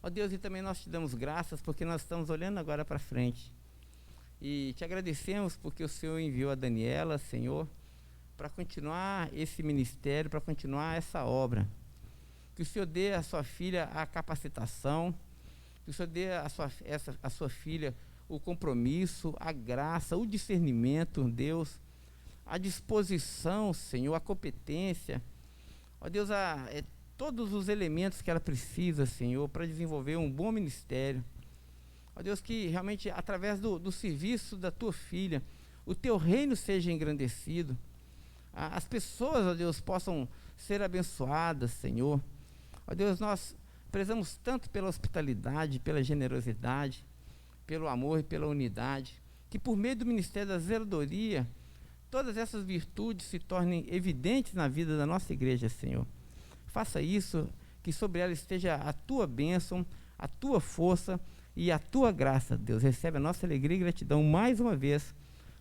Ó Deus, e também nós te damos graças porque nós estamos olhando agora para frente. E te agradecemos porque o Senhor enviou a Daniela, Senhor, para continuar esse ministério, para continuar essa obra. Que o Senhor dê à sua filha a capacitação, que o Senhor dê à sua filha o compromisso, a graça, o discernimento, Deus, a disposição, Senhor, a competência, ó Deus, todos os elementos que ela precisa, Senhor, para desenvolver um bom ministério. Ó Deus, que realmente através do serviço da tua filha, o teu reino seja engrandecido, as pessoas, ó Deus, possam ser abençoadas, Senhor. Ó Deus, nós prezamos tanto pela hospitalidade, pela generosidade, pelo amor e pela unidade, que por meio do ministério da zeladoria, todas essas virtudes se tornem evidentes na vida da nossa igreja, Senhor. Faça isso, que sobre ela esteja a tua bênção, a tua força e a tua graça, Deus. Recebe a nossa alegria e gratidão mais uma vez.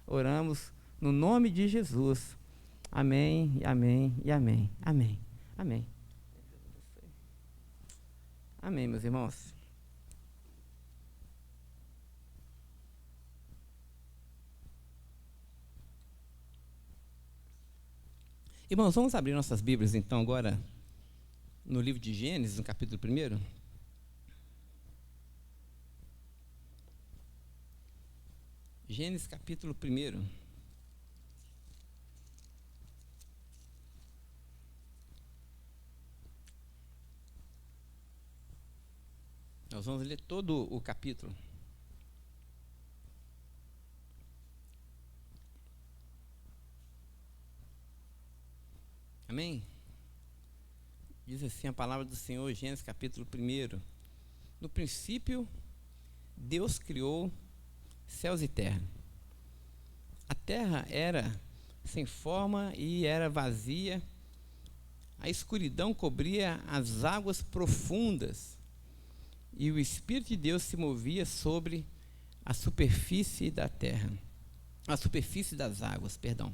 Oramos no nome de Jesus. Amém, amém e amém. Amém, amém. Amém, meus irmãos. Irmãos, vamos abrir nossas Bíblias então agora no livro de Gênesis, no capítulo 1. Gênesis capítulo 1. Nós vamos ler todo o capítulo. Amém? Diz assim a palavra do Senhor, Gênesis capítulo 1. No princípio, Deus criou céus e terra. A terra era sem forma e era vazia. A escuridão cobria as águas profundas. E o Espírito de Deus se movia sobre a superfície da terra. A superfície das águas, perdão.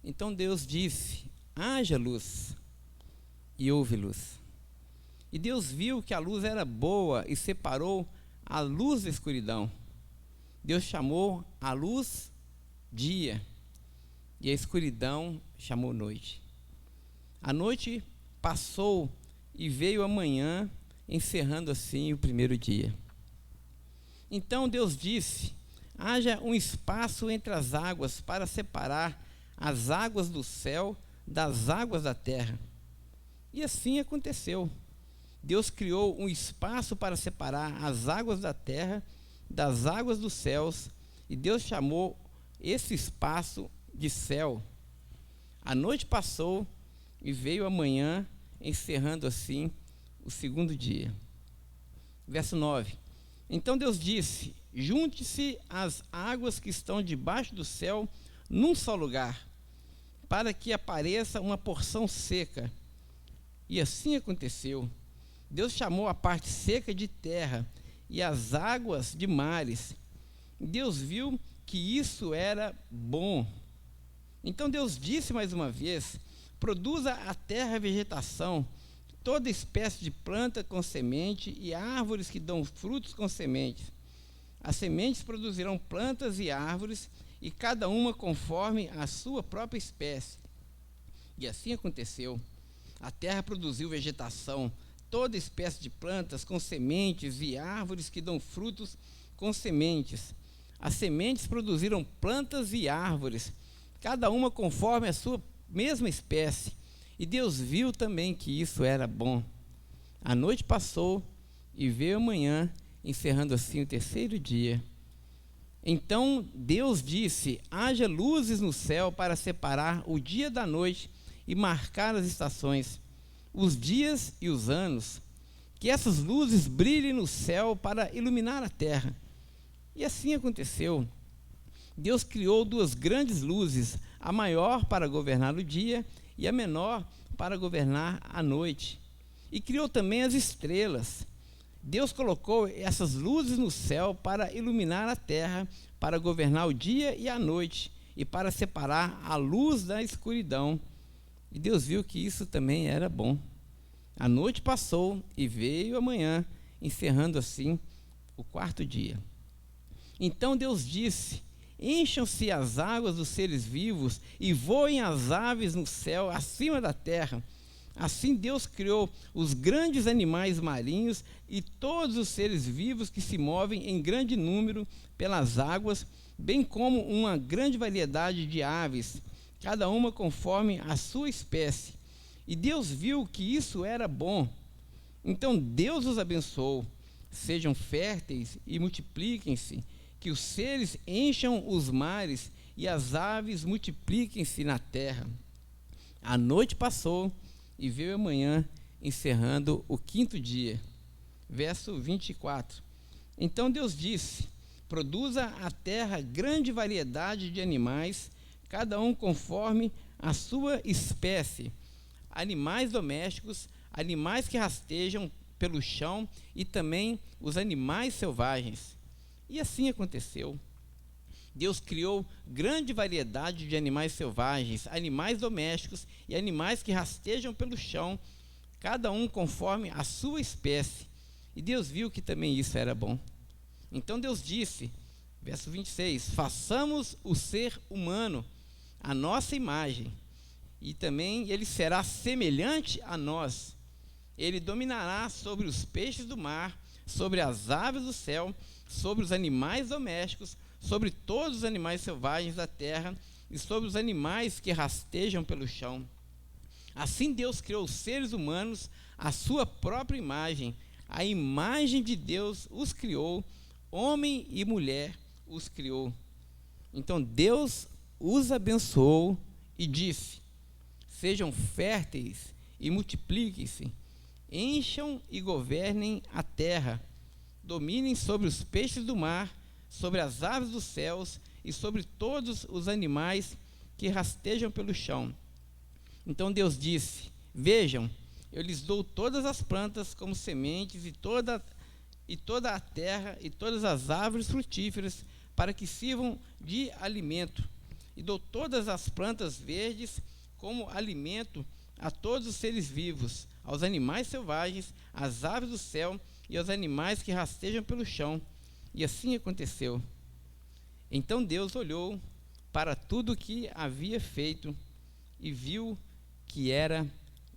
Então Deus disse: haja luz, e houve luz. E Deus viu que a luz era boa e separou a luz da escuridão. Deus chamou a luz dia, e a escuridão chamou noite. A noite passou e veio a manhã, encerrando assim o primeiro dia. Então Deus disse: haja um espaço entre as águas para separar as águas do céu das águas da terra. E assim aconteceu. Deus criou um espaço para separar as águas da terra das águas dos céus, e Deus chamou esse espaço de céu. A noite passou e veio a manhã, encerrando assim o segundo dia. Verso 9. Então Deus disse: junte-se as águas que estão debaixo do céu num só lugar, para que apareça uma porção seca. E assim aconteceu. Deus chamou a parte seca de terra e as águas de mares. Deus viu que isso era bom. Então Deus disse mais uma vez: produza a terra vegetação, toda espécie de planta com semente e árvores que dão frutos com sementes. As sementes produzirão plantas e árvores, e cada uma conforme a sua própria espécie. E assim aconteceu. A terra produziu vegetação, toda espécie de plantas com sementes e árvores que dão frutos com sementes. As sementes produziram plantas e árvores, cada uma conforme a sua mesma espécie. E Deus viu também que isso era bom. A noite passou e veio a manhã, encerrando assim o terceiro dia. Então Deus disse: haja luzes no céu para separar o dia da noite e marcar as estações, os dias e os anos. Que essas luzes brilhem no céu para iluminar a terra. E assim aconteceu. Deus criou duas grandes luzes, a maior para governar o dia e a menor para governar a noite. E criou também as estrelas. Deus colocou essas luzes no céu para iluminar a terra, para governar o dia e a noite, e para separar a luz da escuridão. E Deus viu que isso também era bom. A noite passou e veio a manhã, encerrando assim o quarto dia. Então Deus disse: encham-se as águas dos seres vivos e voem as aves no céu acima da terra. Assim Deus criou os grandes animais marinhos e todos os seres vivos que se movem em grande número pelas águas, bem como uma grande variedade de aves, cada uma conforme a sua espécie. E Deus viu que isso era bom. Então Deus os abençoou. Sejam férteis e multipliquem-se, que os seres encham os mares e as aves multipliquem-se na terra. A noite passou e veio a manhã, encerrando o 5º dia. Verso 24. Então Deus disse: produza a terra grande variedade de animais, cada um conforme a sua espécie, animais domésticos, animais que rastejam pelo chão e também os animais selvagens. E assim aconteceu. Deus criou grande variedade de animais selvagens, animais domésticos e animais que rastejam pelo chão, cada um conforme a sua espécie. E Deus viu que também isso era bom. Então Deus disse, verso 26, façamos o ser humano à nossa imagem, e também ele será semelhante a nós. Ele dominará sobre os peixes do mar, sobre as aves do céu, sobre os animais domésticos, sobre todos os animais selvagens da terra e sobre os animais que rastejam pelo chão. Assim Deus criou os seres humanos à sua própria imagem. A imagem de Deus os criou, homem e mulher os criou. Então Deus os abençoou e disse: sejam férteis e multipliquem-se, encham e governem a terra, dominem sobre os peixes do mar, sobre as aves dos céus e sobre todos os animais que rastejam pelo chão. Então Deus disse: vejam, eu lhes dou todas as plantas como sementes e toda a terra e todas as árvores frutíferas para que sirvam de alimento. E dou todas as plantas verdes como alimento a todos os seres vivos, aos animais selvagens, às aves do céu e aos animais que rastejam pelo chão. E assim aconteceu. Então Deus olhou para tudo o que havia feito e viu que era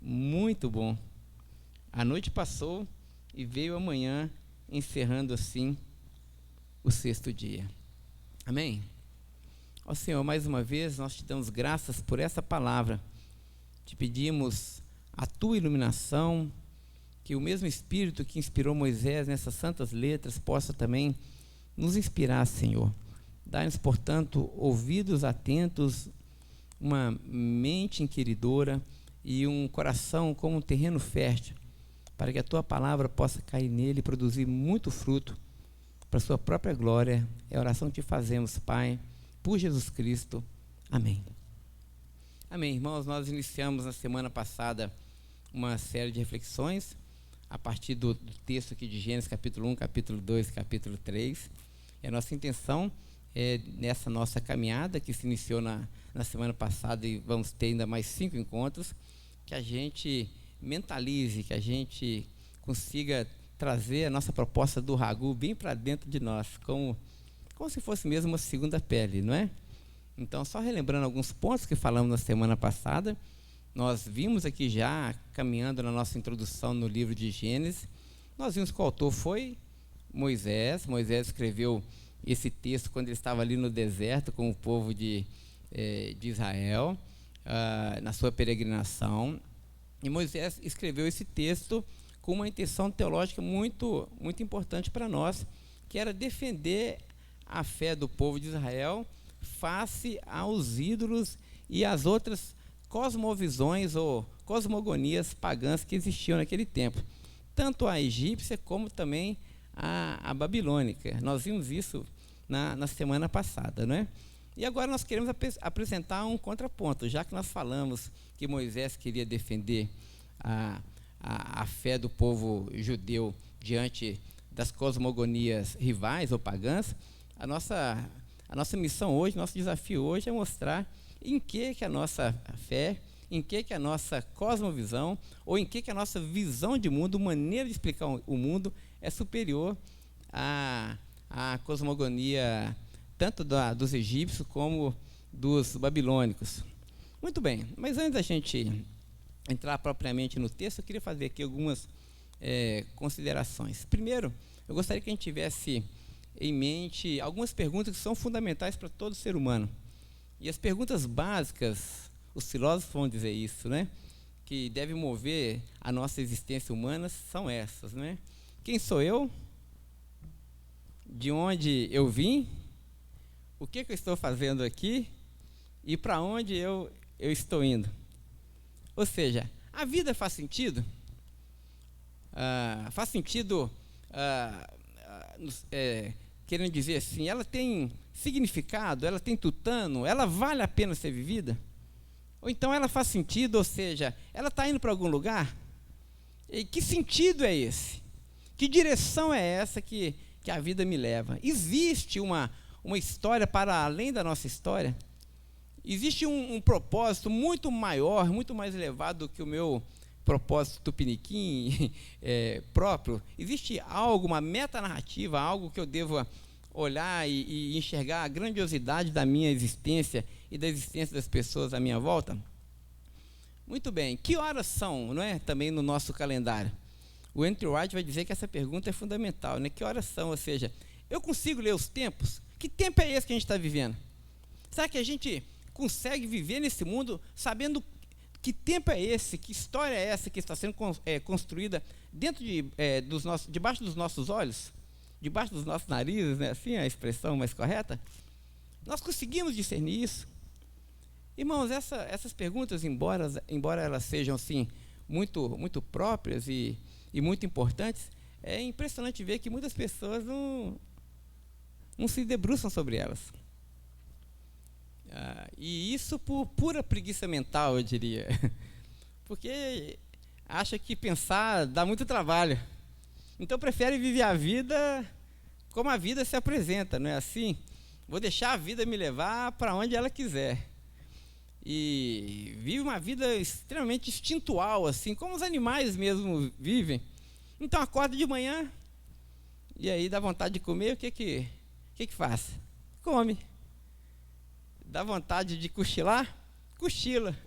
muito bom. A noite passou e veio a manhã, encerrando assim o 6º dia. Amém? Ó Senhor, mais uma vez nós te damos graças por essa palavra. Te pedimos a tua iluminação, que o mesmo Espírito que inspirou Moisés nessas santas letras possa também nos inspirar, Senhor. Dá-nos, portanto, ouvidos atentos, uma mente inquiridora e um coração como um terreno fértil, para que a tua palavra possa cair nele e produzir muito fruto para a sua própria glória. É a oração que te fazemos, Pai, por Jesus Cristo. Amém. Amém, irmãos. Nós iniciamos na semana passada uma série de reflexões a partir do texto aqui de Gênesis, capítulo 1, capítulo 2, capítulo 3. E a nossa intenção é, nessa nossa caminhada, que se iniciou na semana passada e vamos ter ainda mais 5 encontros, que a gente mentalize, que a gente consiga trazer a nossa proposta do Ragu bem para dentro de nós, como se fosse mesmo uma segunda pele, não é? Então, só relembrando alguns pontos que falamos na semana passada, nós vimos aqui já, caminhando na nossa introdução no livro de Gênesis, nós vimos que o autor foi Moisés. Moisés escreveu esse texto quando ele estava ali no deserto com o povo de Israel, na sua peregrinação. E Moisés escreveu esse texto com uma intenção teológica muito, muito importante para nós, que era defender a fé do povo de Israel face aos ídolos e às outras cosmovisões ou cosmogonias pagãs que existiam naquele tempo, tanto a egípcia como também a babilônica. Nós vimos isso na semana passada, não é? E agora nós queremos apresentar um contraponto, já que nós falamos que Moisés queria defender a fé do povo judeu diante das cosmogonias rivais ou pagãs. A nossa missão hoje, nosso desafio hoje é mostrar em que a nossa fé, em que a nossa cosmovisão, ou em que a nossa visão de mundo, maneira de explicar o mundo, é superior à cosmogonia tanto dos egípcios como dos babilônicos. Muito bem, mas antes da gente entrar propriamente no texto, eu queria fazer aqui algumas considerações. Primeiro, eu gostaria que a gente tivesse em mente algumas perguntas que são fundamentais para todo ser humano. E as perguntas básicas, os filósofos vão dizer isso, né? Que devem mover a nossa existência humana são essas, né? Quem sou eu? De onde eu vim? O que eu estou fazendo aqui? E para onde eu estou indo? Ou seja, a vida faz sentido? Faz sentido, querendo dizer assim, ela tem significado, ela tem tutano, ela vale a pena ser vivida? Ou então ela faz sentido, ou seja, ela está indo para algum lugar? E que sentido é esse? Que direção é essa que a vida me leva? Existe uma história para além da nossa história? Existe um propósito muito maior, muito mais elevado do que o meu propósito tupiniquim próprio? Existe algo, uma metanarrativa, algo que eu devo olhar e enxergar a grandiosidade da minha existência e da existência das pessoas à minha volta? Muito bem, que horas são, não é? Também no nosso calendário. O Andrew White vai dizer que essa pergunta é fundamental, né? Que horas são? Ou seja, eu consigo ler os tempos? Que tempo é esse que a gente está vivendo? Será que a gente consegue viver nesse mundo sabendo que tempo é esse, que história é essa que está sendo construída dentro debaixo dos nossos olhos? Debaixo dos nossos narizes, né? Assim é a expressão mais correta? Nós conseguimos discernir isso? Irmãos, essas perguntas, embora elas sejam assim, muito, muito próprias e muito importantes, é impressionante ver que muitas pessoas não se debruçam sobre elas. E isso por pura preguiça mental, eu diria. Porque acha que pensar dá muito trabalho. Então prefere viver a vida como a vida se apresenta, não é assim? Vou deixar a vida me levar para onde ela quiser. E vive uma vida extremamente instintual, assim, como os animais mesmo vivem. Então acorda de manhã, e aí dá vontade de comer, o que faz? Come. Dá vontade de cochilar? Cochila.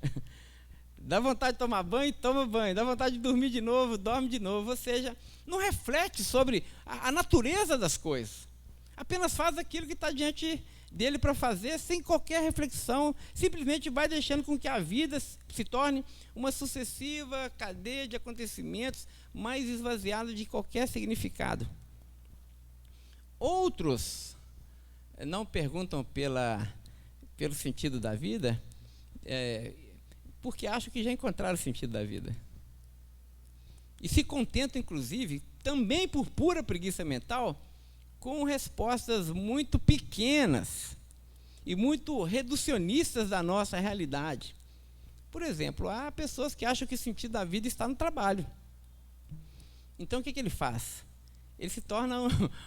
Dá vontade de tomar banho? Toma banho. Dá vontade de dormir de novo? Dorme de novo. Ou seja, não reflete sobre a natureza das coisas. Apenas faz aquilo que está diante dele para fazer, sem qualquer reflexão. Simplesmente vai deixando com que a vida se torne uma sucessiva cadeia de acontecimentos mais esvaziada de qualquer significado. Outros não perguntam pelo sentido da vida, porque acham que já encontraram o sentido da vida. E se contentam, inclusive, também por pura preguiça mental, com respostas muito pequenas e muito reducionistas da nossa realidade. Por exemplo, há pessoas que acham que o sentido da vida está no trabalho. Então, o que ele faz? Ele se torna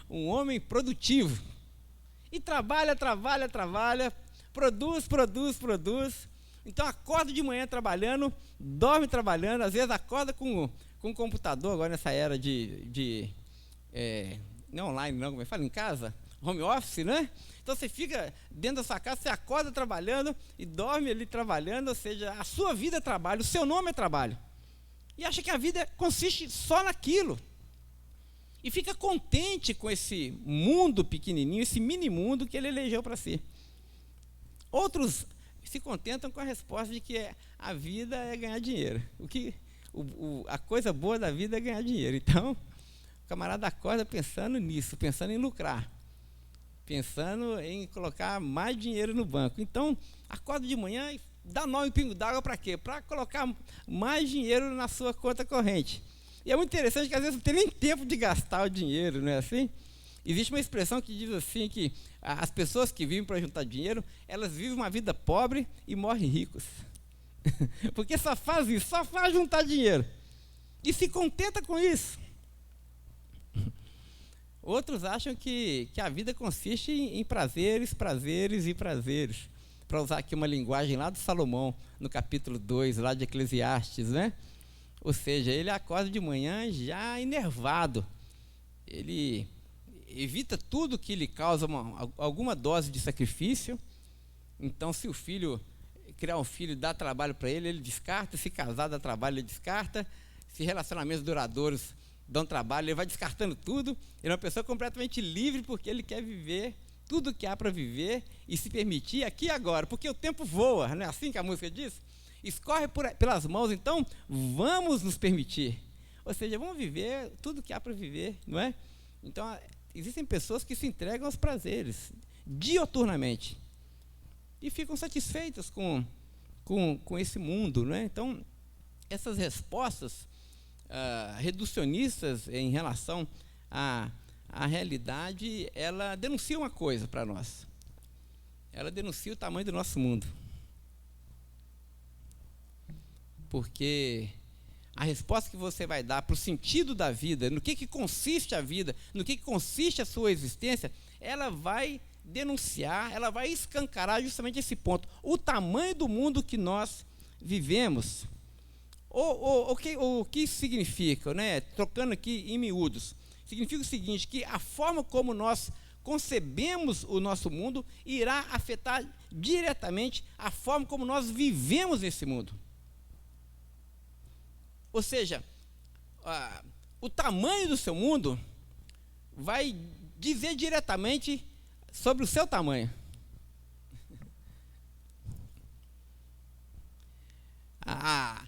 um homem produtivo. E trabalha, produz. Então, acorda de manhã trabalhando, dorme trabalhando, às vezes acorda com o computador, agora nessa era não online, não, como é que fala? Em casa? Home office, né? Então você fica dentro da sua casa, você acorda trabalhando e dorme ali trabalhando, ou seja, a sua vida é trabalho, o seu nome é trabalho. E acha que a vida consiste só naquilo. E fica contente com esse mundo pequenininho, esse mini mundo que ele elegeu para si. Outros se contentam com a resposta de que a vida é ganhar dinheiro. A coisa boa da vida é ganhar dinheiro. Então, o camarada acorda pensando nisso, pensando em lucrar, pensando em colocar mais dinheiro no banco. Então, acorda de manhã e dá 9 pingos d'água para quê? Para colocar mais dinheiro na sua conta corrente. E é muito interessante que às vezes não tem nem tempo de gastar o dinheiro, não é assim? Existe uma expressão que diz assim, que as pessoas que vivem para juntar dinheiro, elas vivem uma vida pobre e morrem ricos. Porque só faz isso, só faz juntar dinheiro. E se contenta com isso. Outros acham que a vida consiste em prazeres. Para usar aqui uma linguagem lá do Salomão, no capítulo 2, lá de Eclesiastes, né? Ou seja, ele acorda de manhã já enervado. Ele evita tudo que lhe causa alguma dose de sacrifício. Então, se o filho criar um filho dá trabalho para ele, ele descarta. Se casar dá trabalho, ele descarta. Se relacionamentos duradouros dão trabalho, ele vai descartando tudo. Ele é uma pessoa completamente livre, porque ele quer viver tudo que há para viver e se permitir aqui e agora, porque o tempo voa, não é assim que a música diz? Escorre pelas mãos, então vamos nos permitir. Ou seja, vamos viver tudo que há para viver, não é? Então, existem pessoas que se entregam aos prazeres, dioturnamente, e ficam satisfeitas com esse mundo, não é? Então, essas respostas reducionistas em relação à realidade, ela denuncia uma coisa para nós. Ela denuncia o tamanho do nosso mundo. Porque a resposta que você vai dar para o sentido da vida, no que consiste a vida, no que consiste a sua existência, ela vai denunciar, ela vai escancarar justamente esse ponto. O tamanho do mundo que nós vivemos. O que isso significa, né? Trocando aqui em miúdos. Significa o seguinte, que a forma como nós concebemos o nosso mundo irá afetar diretamente a forma como nós vivemos nesse mundo. Ou seja, o tamanho do seu mundo vai dizer diretamente sobre o seu tamanho. A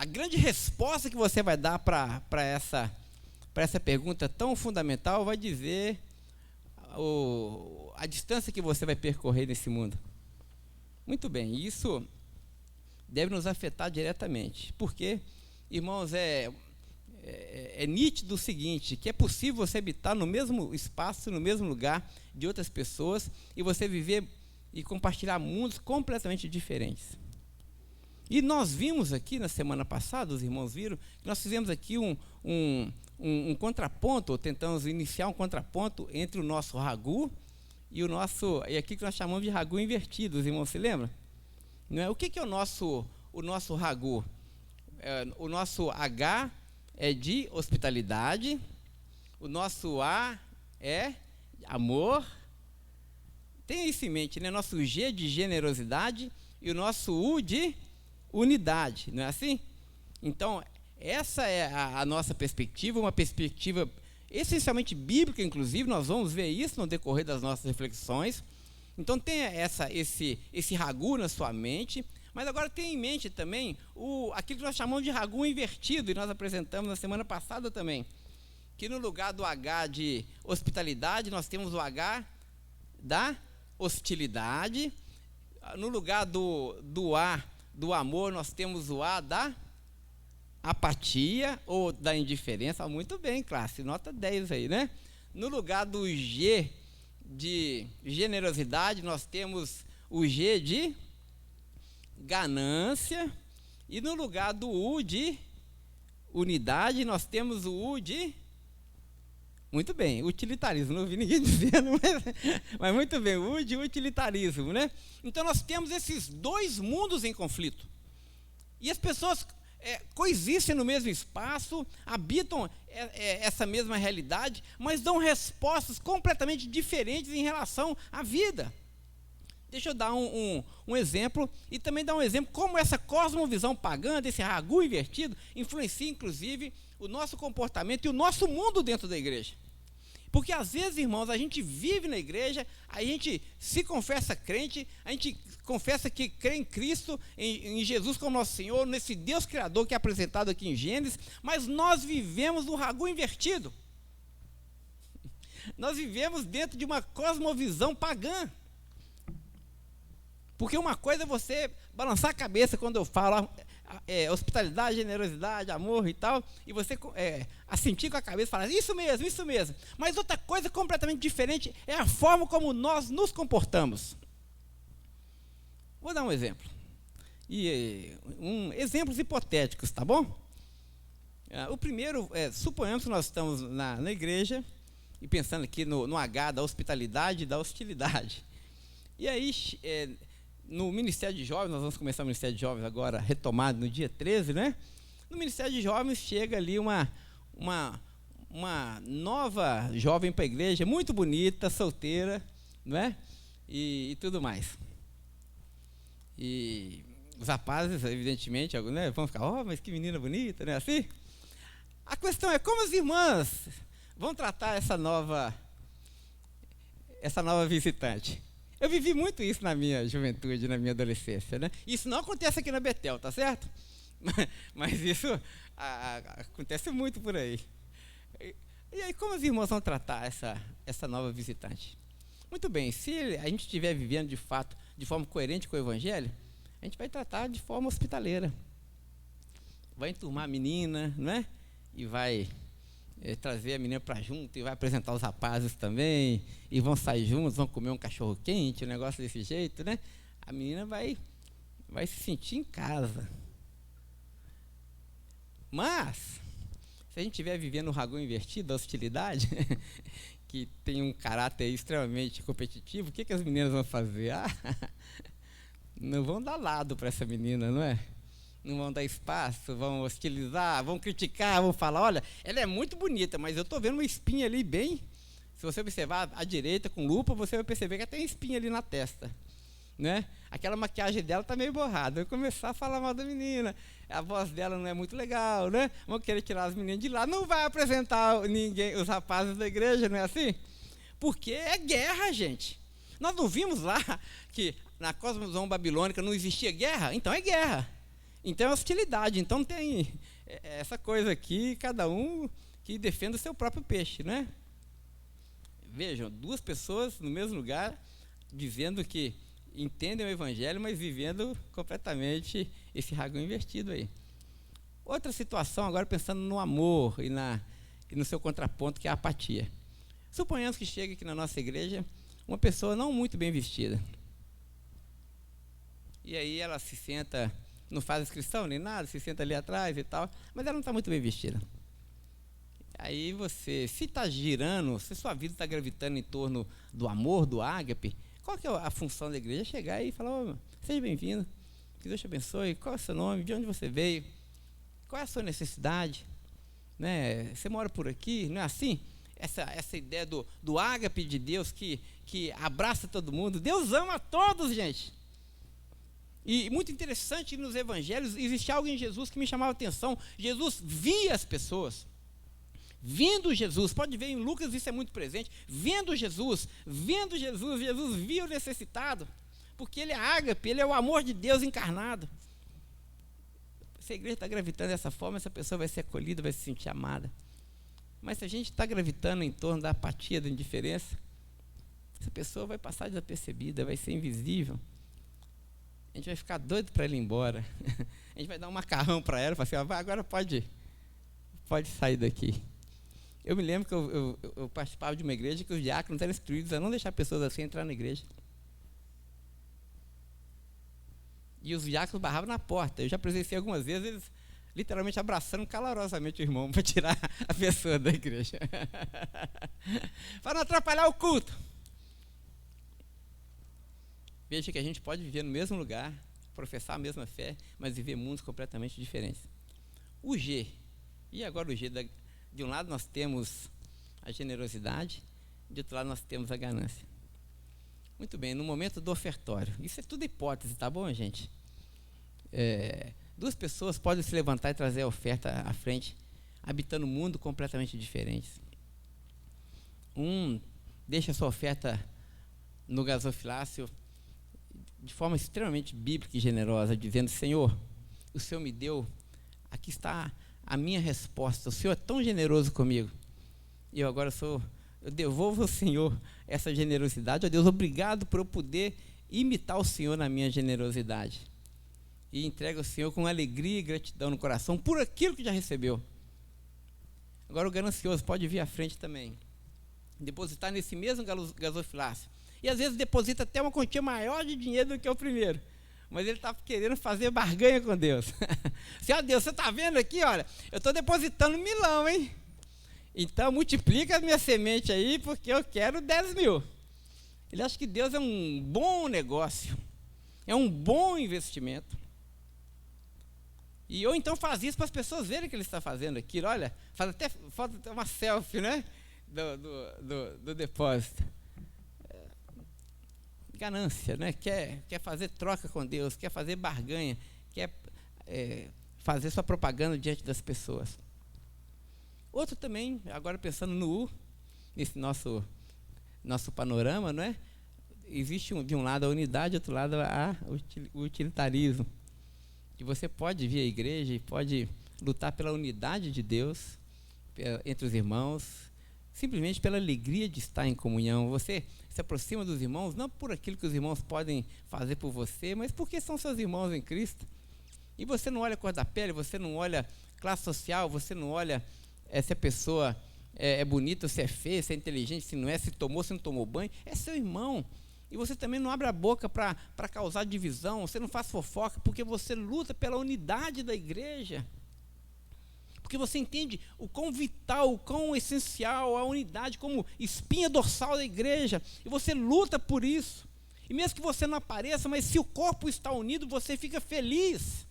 grande resposta que você vai dar para essa pergunta tão fundamental vai dizer a distância que você vai percorrer nesse mundo. Muito bem, isso deve nos afetar diretamente. Por quê? Irmãos, é nítido o seguinte, que é possível você habitar no mesmo espaço, no mesmo lugar de outras pessoas, e você viver e compartilhar mundos completamente diferentes. E nós vimos aqui na semana passada, os irmãos viram, que nós fizemos aqui um contraponto, ou tentamos iniciar um contraponto entre o nosso ragu e e aqui que nós chamamos de ragu invertido, os irmãos se lembram? Não é? O que é o nosso ragu? O nosso H é de hospitalidade, o nosso A é amor, tenha isso em mente, né? Nosso G de generosidade e o nosso U de unidade, não é assim? Então, essa é a nossa perspectiva, uma perspectiva essencialmente bíblica, inclusive, nós vamos ver isso no decorrer das nossas reflexões. Então, tenha esse ragu na sua mente, mas agora tenha em mente também aquilo que nós chamamos de ragu invertido, e nós apresentamos na semana passada também, que no lugar do H de hospitalidade, nós temos o H da hostilidade, no lugar do A do amor, nós temos o A da apatia ou da indiferença. Muito bem, classe, nota 10 aí, né? No lugar do G de generosidade, nós temos o G de ganância, e no lugar do U de unidade, nós temos o U de, muito bem, utilitarismo, não ouvi ninguém dizendo, mas muito bem, o U de utilitarismo, né? Então nós temos esses dois mundos em conflito, e as pessoas coexistem no mesmo espaço, habitam essa mesma realidade, mas dão respostas completamente diferentes em relação à vida. Deixa eu dar um exemplo, e também dar um exemplo como essa cosmovisão pagã, desse ragu invertido, influencia inclusive o nosso comportamento e o nosso mundo dentro da igreja. Porque às vezes, irmãos, a gente vive na igreja, a gente se confessa crente, a gente confessa que crê em Cristo, em Jesus como nosso Senhor, nesse Deus Criador que é apresentado aqui em Gênesis, mas nós vivemos no ragu invertido. Nós vivemos dentro de uma cosmovisão pagã. Porque uma coisa é você balançar a cabeça quando eu falo hospitalidade, generosidade, amor e tal, e você assentir com a cabeça e falar, isso mesmo. Mas outra coisa completamente diferente é a forma como nós nos comportamos. Vou dar um exemplo. Exemplos hipotéticos, tá bom? O primeiro, suponhamos que nós estamos na igreja, e pensando aqui no H da hospitalidade e da hostilidade. E aí, no Ministério de Jovens, nós vamos começar o Ministério de Jovens agora, retomado no dia 13, né? No Ministério de Jovens chega ali uma nova jovem para a igreja, muito bonita, solteira, não é? E tudo mais. E os rapazes, evidentemente, né, vão ficar, mas que menina bonita, né? Assim. A questão é como as irmãs vão tratar essa nova visitante. Eu vivi muito isso na minha juventude, na minha adolescência, né? Isso não acontece aqui na Betel, tá certo? Mas isso acontece muito por aí. E aí, como as irmãs vão tratar essa nova visitante? Muito bem, se a gente estiver vivendo de fato, de forma coerente com o Evangelho, a gente vai tratar de forma hospitaleira. Vai enturmar a menina, não é? E vai trazer a menina para junto, e vai apresentar os rapazes também, e vão sair juntos, vão comer um cachorro quente, um negócio desse jeito, né? A menina vai se sentir em casa. Mas, se a gente estiver vivendo o ragão invertido, a hostilidade, que tem um caráter extremamente competitivo, o que as meninas vão fazer? Não vão dar lado para essa menina, não é? Não vão dar espaço, vão hostilizar, vão criticar, vão falar, olha, ela é muito bonita, mas eu estou vendo uma espinha ali bem, se você observar à direita com lupa, você vai perceber que tem espinha ali na testa, né? Aquela maquiagem dela está meio borrada, vai começar a falar mal da menina, a voz dela não é muito legal, né? Vão querer tirar as meninas de lá, não vai apresentar ninguém, os rapazes da igreja, não é assim? Porque é guerra, gente. Nós não vimos lá que na cosmovisão babilônica não existia guerra? Então é guerra. Então é hostilidade. Então tem essa coisa aqui, cada um que defende o seu próprio peixe, né? Vejam, duas pessoas no mesmo lugar dizendo que entendem o Evangelho, mas vivendo completamente esse ragão invertido aí. Outra situação, agora pensando no amor e no seu contraponto, que é a apatia. Suponhamos que chegue aqui na nossa igreja uma pessoa não muito bem vestida. E aí ela se senta, não faz inscrição nem nada, se senta ali atrás e tal, mas ela não está muito bem vestida. Aí você, se está girando, se sua vida está gravitando em torno do amor, do ágape, qual que é a função da igreja? Chegar e falar, seja bem-vindo, que Deus te abençoe, qual é o seu nome, de onde você veio, qual é a sua necessidade, né? Você mora por aqui, não é assim? Essa ideia do ágape de Deus que abraça todo mundo. Deus ama a todos, gente. E muito interessante, nos evangelhos existe algo em Jesus que me chamava a atenção. Jesus via as pessoas. Vendo Jesus, pode ver em Lucas, isso é muito presente. Vendo Jesus, Jesus via o necessitado. Porque ele é ágape, ele é o amor de Deus encarnado. Se a igreja está gravitando dessa forma, essa pessoa vai ser acolhida, vai se sentir amada. Mas se a gente está gravitando em torno da apatia, da indiferença, essa pessoa vai passar desapercebida, vai ser invisível. A gente vai ficar doido para ela ir embora. A gente vai dar um macarrão para ela e falar assim, agora pode sair daqui. Eu me lembro que eu participava de uma igreja que os diáconos eram instruídos a não deixar pessoas assim entrar na igreja. E os diáconos barravam na porta. Eu já presenciei algumas vezes eles literalmente abraçando calorosamente o irmão para tirar a pessoa da igreja. Para não atrapalhar o culto. Veja que a gente pode viver no mesmo lugar, professar a mesma fé, mas viver mundos completamente diferentes. O G. E agora o G? De um lado nós temos a generosidade, de outro lado nós temos a ganância. Muito bem, no momento do ofertório. Isso é tudo hipótese, tá bom, gente? Duas pessoas podem se levantar e trazer a oferta à frente, habitando um mundo completamente diferente. Um deixa a sua oferta no gasofilácio de forma extremamente bíblica e generosa, dizendo, Senhor, o Senhor me deu, aqui está a minha resposta, o Senhor é tão generoso comigo, e eu agora eu devolvo ao Senhor essa generosidade. Ó Deus, obrigado por eu poder imitar o Senhor na minha generosidade. E entrega ao Senhor com alegria e gratidão no coração por aquilo que já recebeu. Agora o ganancioso pode vir à frente também, depositar nesse mesmo gasofilácio. E às vezes deposita até uma quantia maior de dinheiro do que o primeiro. Mas ele está querendo fazer barganha com Deus. Senhor Deus, você está vendo aqui, olha, eu estou depositando 1.000.000, hein? Então multiplica a minha semente aí, porque eu quero 10.000. Ele acha que Deus é um bom negócio, é um bom investimento. Ou então faz isso para as pessoas verem que ele está fazendo aquilo. Olha, faz até uma selfie, né? Do depósito. ganância, né? Quer fazer troca com Deus, quer fazer barganha, quer fazer sua propaganda diante das pessoas. Outro também, agora pensando nesse nosso panorama, não é? Existe de um lado a unidade, do outro lado o utilitarismo. Que você pode vir à igreja e pode lutar pela unidade de Deus entre os irmãos, simplesmente pela alegria de estar em comunhão. Você se aproxima dos irmãos, não por aquilo que os irmãos podem fazer por você, mas porque são seus irmãos em Cristo. E você não olha a cor da pele, você não olha classe social, você não olha se a pessoa é bonita, se é feia, se é inteligente, se não é, se tomou, se não tomou banho. É seu irmão. E você também não abre a boca para causar divisão, você não faz fofoca, porque você luta pela unidade da igreja. Porque você entende o quão vital, o quão essencial a unidade como espinha dorsal da igreja. E você luta por isso. E mesmo que você não apareça, mas se o corpo está unido, você fica feliz.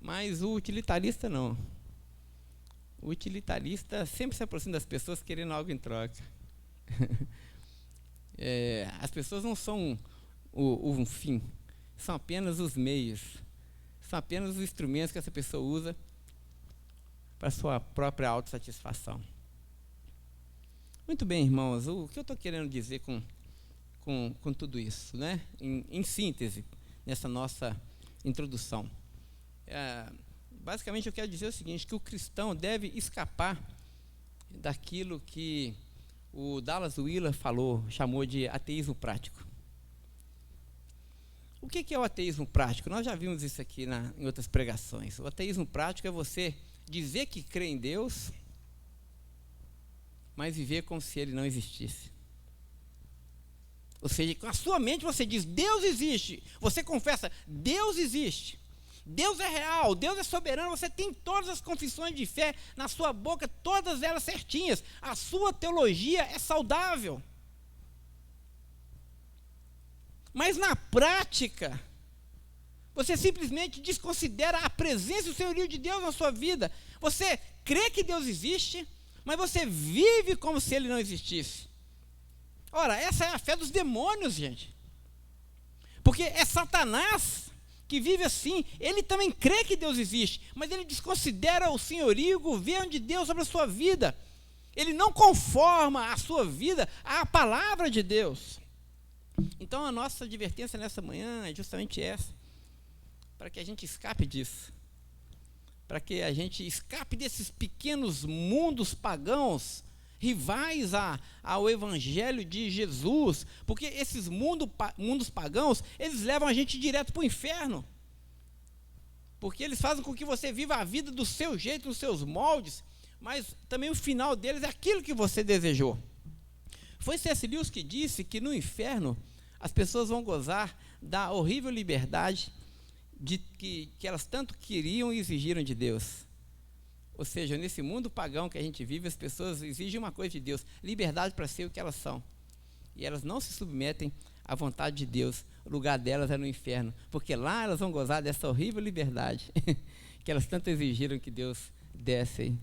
Mas o utilitarista não. O utilitarista sempre se aproxima das pessoas querendo algo em troca. As pessoas não são um fim, são apenas os meios, são apenas os instrumentos que essa pessoa usa para a sua própria autossatisfação. Muito bem, irmãos, o que eu estou querendo dizer com tudo isso, né? Em síntese, nessa nossa introdução. Basicamente eu quero dizer o seguinte, que o cristão deve escapar daquilo que o Dallas Willard chamou de ateísmo prático. O que é o ateísmo prático? Nós já vimos isso aqui em outras pregações. O ateísmo prático é você dizer que crê em Deus, mas viver como se ele não existisse. Ou seja, com a sua mente você diz, Deus existe. Você confessa, Deus existe. Deus é real, Deus é soberano, você tem todas as confissões de fé na sua boca, todas elas certinhas. A sua teologia é saudável. Mas na prática, você simplesmente desconsidera a presença e o senhorio de Deus na sua vida. Você crê que Deus existe, mas você vive como se ele não existisse. Ora, essa é a fé dos demônios, gente. Porque é Satanás que vive assim. Ele também crê que Deus existe, mas ele desconsidera o senhorio e o governo de Deus sobre a sua vida. Ele não conforma a sua vida à palavra de Deus. Então a nossa advertência nessa manhã é justamente essa, para que a gente escape disso, para que a gente escape desses pequenos mundos pagãos, rivais ao evangelho de Jesus, porque esses mundos pagãos, eles levam a gente direto para o inferno, porque eles fazem com que você viva a vida do seu jeito, nos seus moldes, mas também o final deles é aquilo que você desejou. Foi C.S. Lewis que disse que no inferno as pessoas vão gozar da horrível liberdade que elas tanto queriam e exigiram de Deus. Ou seja, nesse mundo pagão que a gente vive, as pessoas exigem uma coisa de Deus, liberdade para ser o que elas são. E elas não se submetem à vontade de Deus. O lugar delas é no inferno, porque lá elas vão gozar dessa horrível liberdade que elas tanto exigiram que Deus desse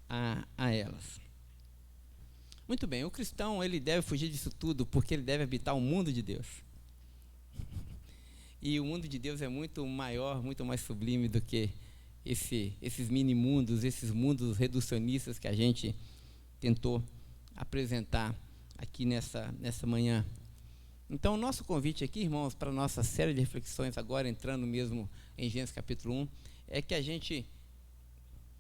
a elas. Muito bem, o cristão ele deve fugir disso tudo, porque ele deve habitar o mundo de Deus. E o mundo de Deus é muito maior, muito mais sublime do que esses mini-mundos, esses mundos reducionistas que a gente tentou apresentar aqui nessa manhã. Então, o nosso convite aqui, irmãos, para a nossa série de reflexões, agora entrando mesmo em Gênesis capítulo 1, é que a gente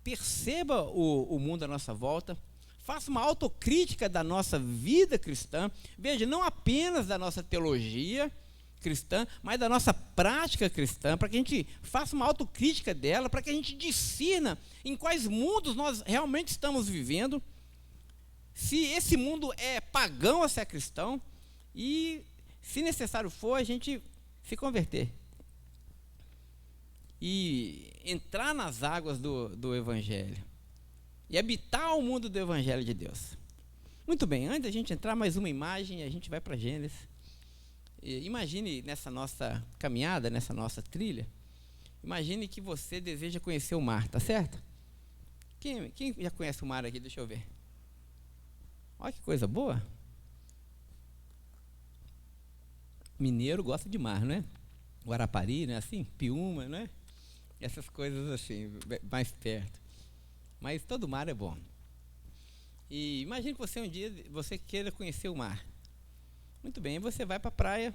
perceba o mundo à nossa volta, faça uma autocrítica da nossa vida cristã, veja, não apenas da nossa teologia cristã, mas da nossa prática cristã, para que a gente faça uma autocrítica dela, para que a gente discirna em quais mundos nós realmente estamos vivendo, se esse mundo é pagão ou se é cristão, e, se necessário for, a gente se converter e entrar nas águas do Evangelho e habitar o mundo do Evangelho de Deus. Muito bem, antes da gente entrar, mais uma imagem, a gente vai para Gênesis. Imagine nessa nossa caminhada, nessa nossa trilha, imagine que você deseja conhecer o mar, tá certo? Quem já conhece o mar aqui? Deixa eu ver. Olha que coisa boa. Mineiro gosta de mar, não é? Guarapari, né? Assim, Piúma, né? Essas coisas assim, mais perto. Mas todo mar é bom. E imagine que você um dia você queira conhecer o mar. Muito bem, você vai para a praia,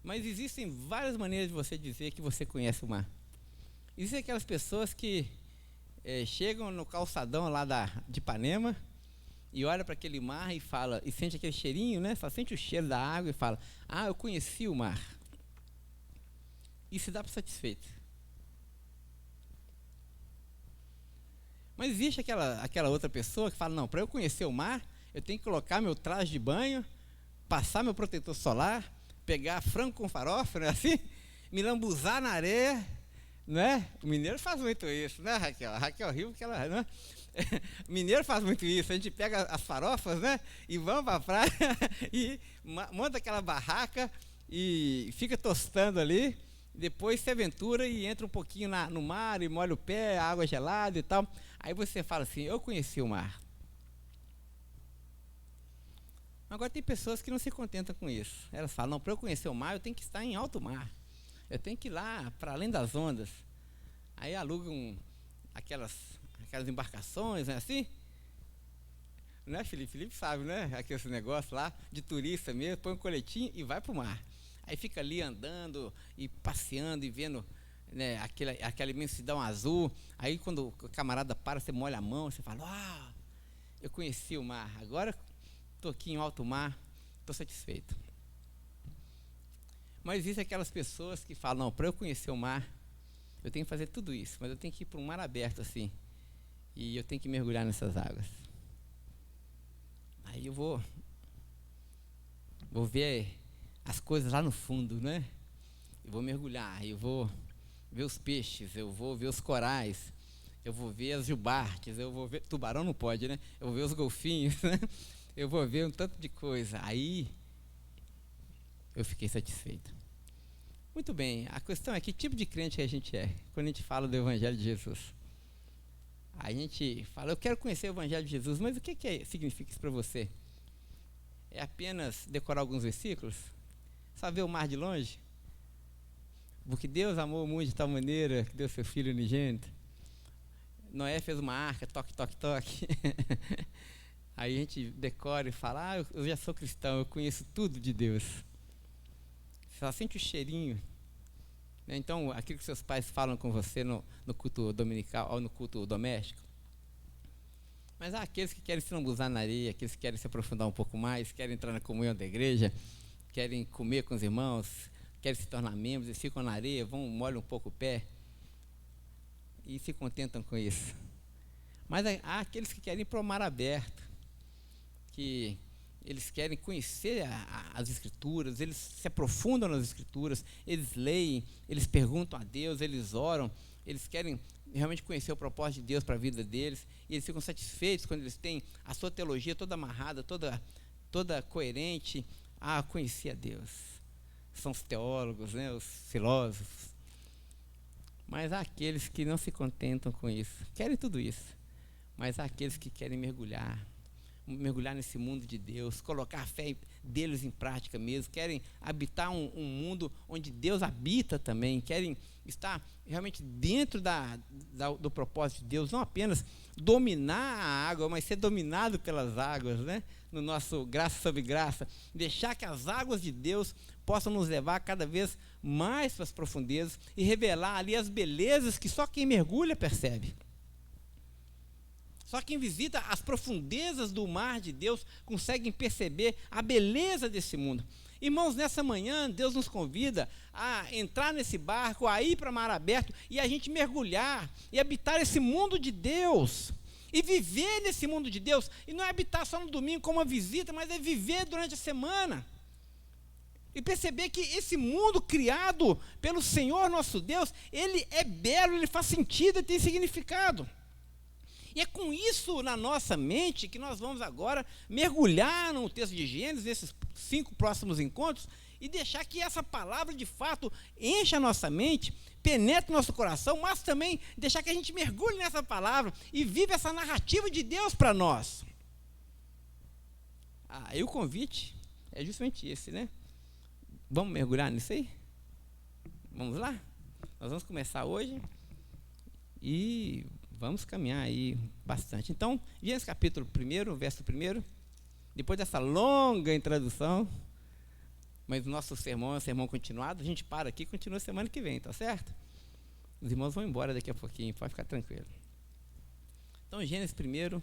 mas existem várias maneiras de você dizer que você conhece o mar. Existem aquelas pessoas que chegam no calçadão lá de Ipanema e olha para aquele mar e fala, e sente aquele cheirinho, né? Só sente o cheiro da água e fala: ah, eu conheci o mar. E se dá por satisfeito. Mas existe aquela outra pessoa que fala: não, para eu conhecer o mar, eu tenho que colocar meu traje de banho, passar meu protetor solar, pegar frango com farofa, não é assim? Me lambuzar na areia, não é? O mineiro faz muito isso, né, Raquel? A Raquel riu que ela, né? O mineiro faz muito isso. A gente pega as farofas, né? E vamos para a praia e monta aquela barraca e fica tostando ali. Depois se aventura e entra um pouquinho no mar e molha o pé, água gelada e tal. Aí você fala assim: eu conheci o mar. Agora tem pessoas que não se contentam com isso. Elas falam: não, para eu conhecer o mar, eu tenho que estar em alto mar. Eu tenho que ir lá, para além das ondas. Aí alugam aquelas embarcações, né, assim? Né, Felipe? Felipe sabe, né? Aquele negócio lá, de turista mesmo, põe um coletinho e vai para o mar. Aí fica ali andando e passeando e vendo, né, aquela imensidão azul. Aí quando o camarada para, você molha a mão, você fala: uau, eu conheci o mar, agora estou aqui em alto mar, estou satisfeito. Mas existem aquelas pessoas que falam: não, para eu conhecer o mar, eu tenho que fazer tudo isso, mas eu tenho que ir para um mar aberto assim, e eu tenho que mergulhar nessas águas. Aí eu vou ver as coisas lá no fundo, né? Eu vou mergulhar, eu vou ver os peixes, eu vou ver os corais, eu vou ver as jubartes, eu vou ver... Tubarão não pode, né? Eu vou ver os golfinhos, né? Eu vou ver um tanto de coisa. Aí eu fiquei satisfeito. Muito bem, a questão é que tipo de crente que a gente é quando a gente fala do Evangelho de Jesus. A gente fala: eu quero conhecer o Evangelho de Jesus, mas o que significa isso para você? É apenas decorar alguns versículos? Só ver o mar de longe? Porque Deus amou o mundo de tal maneira que deu seu Filho unigênito. Noé fez uma arca, toque, toque, toque. Aí a gente decora e fala: ah, eu já sou cristão, eu conheço tudo de Deus. Você só sente o cheirinho. Então, aquilo que seus pais falam com você no culto dominical ou no culto doméstico. Mas há aqueles que querem se lambuzar na areia, aqueles que querem se aprofundar um pouco mais, querem entrar na comunhão da igreja, querem comer com os irmãos, querem se tornar membros, e ficam na areia, molham um pouco o pé e se contentam com isso. Mas há aqueles que querem ir para o mar aberto, que eles querem conhecer as Escrituras, eles se aprofundam nas Escrituras, eles leem, eles perguntam a Deus, eles oram, eles querem realmente conhecer o propósito de Deus para a vida deles, e eles ficam satisfeitos quando eles têm a sua teologia toda amarrada, toda coerente. Ah, conheci a Deus. São os teólogos, né, os filósofos. Mas há aqueles que não se contentam com isso, querem tudo isso, mas há aqueles que querem mergulhar nesse mundo de Deus, colocar a fé deles em prática mesmo, querem habitar um mundo onde Deus habita também, querem estar realmente dentro do propósito de Deus, não apenas dominar a água, mas ser dominado pelas águas, né? No nosso graça sobre graça, deixar que as águas de Deus possam nos levar cada vez mais para as profundezas e revelar ali as belezas que só quem mergulha percebe. Só quem visita as profundezas do mar de Deus consegue perceber a beleza desse mundo. Irmãos, nessa manhã, Deus nos convida a entrar nesse barco, a ir para o mar aberto e a gente mergulhar e habitar esse mundo de Deus. E viver nesse mundo de Deus. E não é habitar só no domingo como uma visita, mas é viver durante a semana. E perceber que esse mundo criado pelo Senhor nosso Deus, ele é belo, ele faz sentido, ele tem significado. E é com isso na nossa mente que nós vamos agora mergulhar no texto de Gênesis, nesses 5 próximos encontros, e deixar que essa palavra de fato encha a nossa mente, penetre o nosso coração, mas também deixar que a gente mergulhe nessa palavra e viva essa narrativa de Deus para nós. E o convite é justamente esse, né? Vamos mergulhar nisso aí? Vamos lá? Nós vamos começar hoje e vamos caminhar aí bastante. Então, Gênesis capítulo 1, verso 1, depois dessa longa introdução, mas o nosso sermão é um sermão continuado, a gente para aqui e continua semana que vem, tá certo? Os irmãos vão embora daqui a pouquinho, pode ficar tranquilo. Então, Gênesis 1,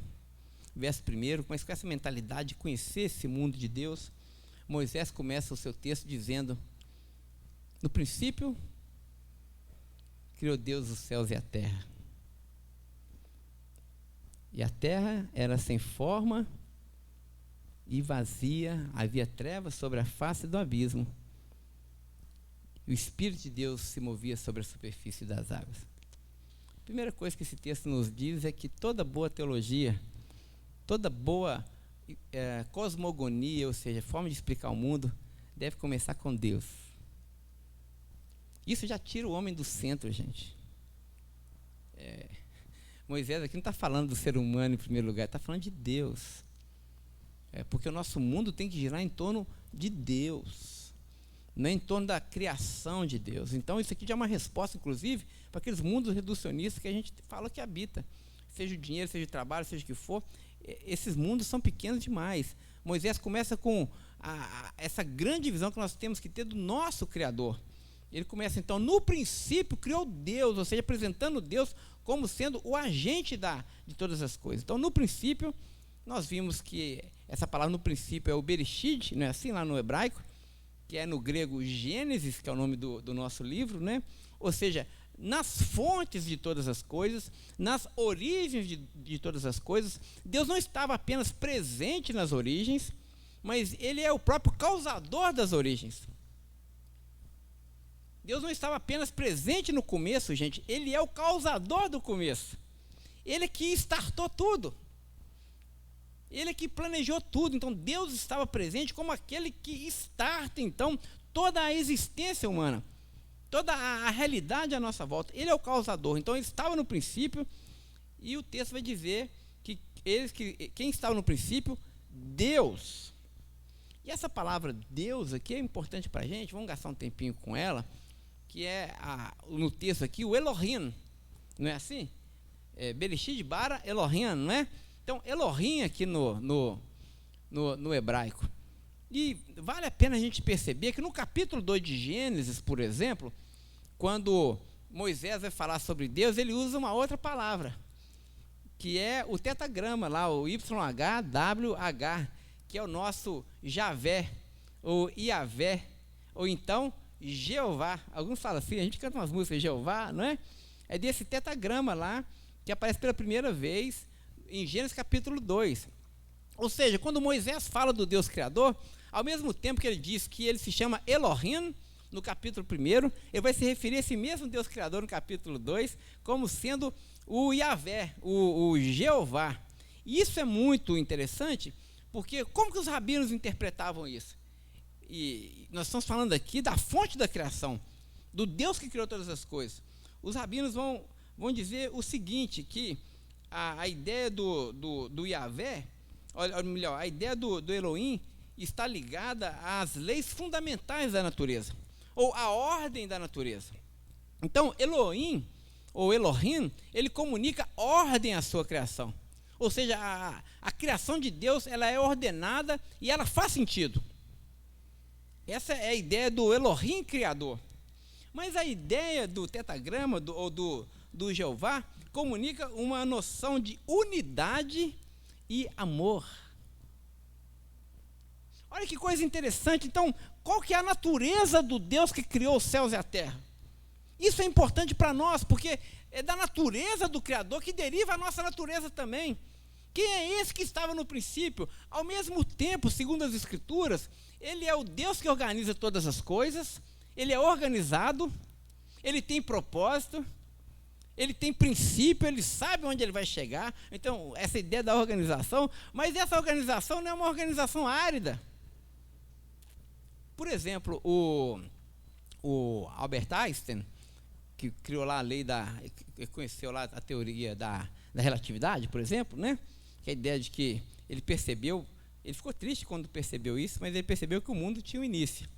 verso 1, mas com essa mentalidade de conhecer esse mundo de Deus, Moisés começa o seu texto dizendo: no princípio, criou Deus os céus e a terra. E a terra era sem forma e vazia, havia trevas sobre a face do abismo. E o Espírito de Deus se movia sobre a superfície das águas. A primeira coisa que esse texto nos diz é que toda boa teologia, toda boa cosmogonia, ou seja, forma de explicar o mundo, deve começar com Deus. Isso já tira o homem do centro, gente. Moisés aqui não está falando do ser humano em primeiro lugar, está falando de Deus. Porque o nosso mundo tem que girar em torno de Deus, não é em torno da criação de Deus. Então isso aqui já é uma resposta, inclusive, para aqueles mundos reducionistas que a gente fala que habita. Seja o dinheiro, seja o trabalho, seja o que for, esses mundos são pequenos demais. Moisés começa com essa grande visão que nós temos que ter do nosso Criador. Ele começa então, no princípio criou Deus, ou seja, apresentando Deus como sendo o agente de todas as coisas. Então, no princípio, nós vimos que essa palavra no princípio é o Bereshit, não é assim lá no hebraico, que é no grego Gênesis, que é o nome do nosso livro, né? Ou seja, nas fontes de todas as coisas, nas origens de todas as coisas. Deus não estava apenas presente nas origens, mas Ele é o próprio causador das origens. Deus não estava apenas presente no começo, gente, Ele é o causador do começo. Ele é que startou tudo. Ele é que planejou tudo. Então Deus estava presente como aquele que starta então toda a existência humana, toda a realidade à nossa volta. Ele é o causador. Então ele estava no princípio, e o texto vai dizer que quem estava no princípio? Deus. E essa palavra Deus aqui é importante para a gente, vamos gastar um tempinho com ela, que é no texto aqui o Elohim, não é assim? Bereshit bara Elohim, não é? Então, Elohim aqui no hebraico. E vale a pena a gente perceber que no capítulo 2 de Gênesis, por exemplo, quando Moisés vai falar sobre Deus, ele usa uma outra palavra, que é o tetagrama lá, o YHWH, que é o nosso Javé, ou Iavé, ou então Jeová. Alguns falam assim, a gente canta umas músicas Jeová, não é? É desse tetagrama lá, que aparece pela primeira vez em Gênesis capítulo 2. Ou seja, quando Moisés fala do Deus Criador, ao mesmo tempo que ele diz que ele se chama Elohim, no capítulo 1, ele vai se referir a esse mesmo Deus Criador no capítulo 2, como sendo o Iavé, o Jeová. E isso é muito interessante, porque como que os rabinos interpretavam isso? E nós estamos falando aqui da fonte da criação, do Deus que criou todas as coisas. Os rabinos vão dizer o seguinte, que a ideia do Iavé, ou melhor, a ideia do Elohim está ligada às leis fundamentais da natureza, ou à ordem da natureza. Então, Elohim, ou Elohim, ele comunica ordem à sua criação. Ou seja, a criação de Deus, ela é ordenada e ela faz sentido. Essa é a ideia do Elohim criador. Mas a ideia do tetagrama, ou do Jeová, comunica uma noção de unidade e amor. Olha que coisa interessante. Então, qual que é a natureza do Deus que criou os céus e a terra? Isso é importante para nós, porque é da natureza do Criador que deriva a nossa natureza também. Quem é esse que estava no princípio? Ao mesmo tempo, segundo as Escrituras, Ele é o Deus que organiza todas as coisas, Ele é organizado, Ele tem propósito, Ele tem princípio, Ele sabe onde Ele vai chegar. Então, essa ideia da organização, mas essa organização não é uma organização árida. Por exemplo, o Albert Einstein, que criou lá a lei conheceu lá a teoria da relatividade, por exemplo, né? Que é a ideia de que ele percebeu, ele ficou triste quando percebeu isso, mas ele percebeu que o mundo tinha um início.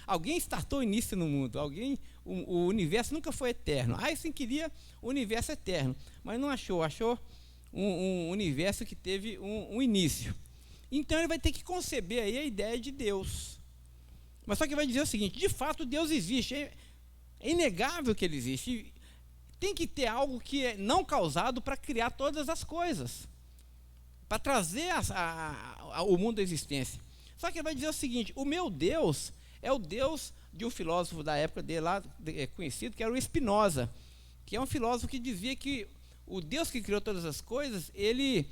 Alguém startou o início no mundo, o universo nunca foi eterno. Einstein queria o universo eterno, mas não achou um universo que teve um início. Então ele vai ter que conceber aí a ideia de Deus. Mas só que vai dizer o seguinte: de fato Deus existe, é inegável que ele existe. Tem que ter algo que é não causado para criar todas as coisas, para trazer o mundo à existência. Só que ele vai dizer o seguinte: o meu Deus é o Deus de um filósofo da época dele lá, conhecido, que era o Spinoza, que é um filósofo que dizia que o Deus que criou todas as coisas, ele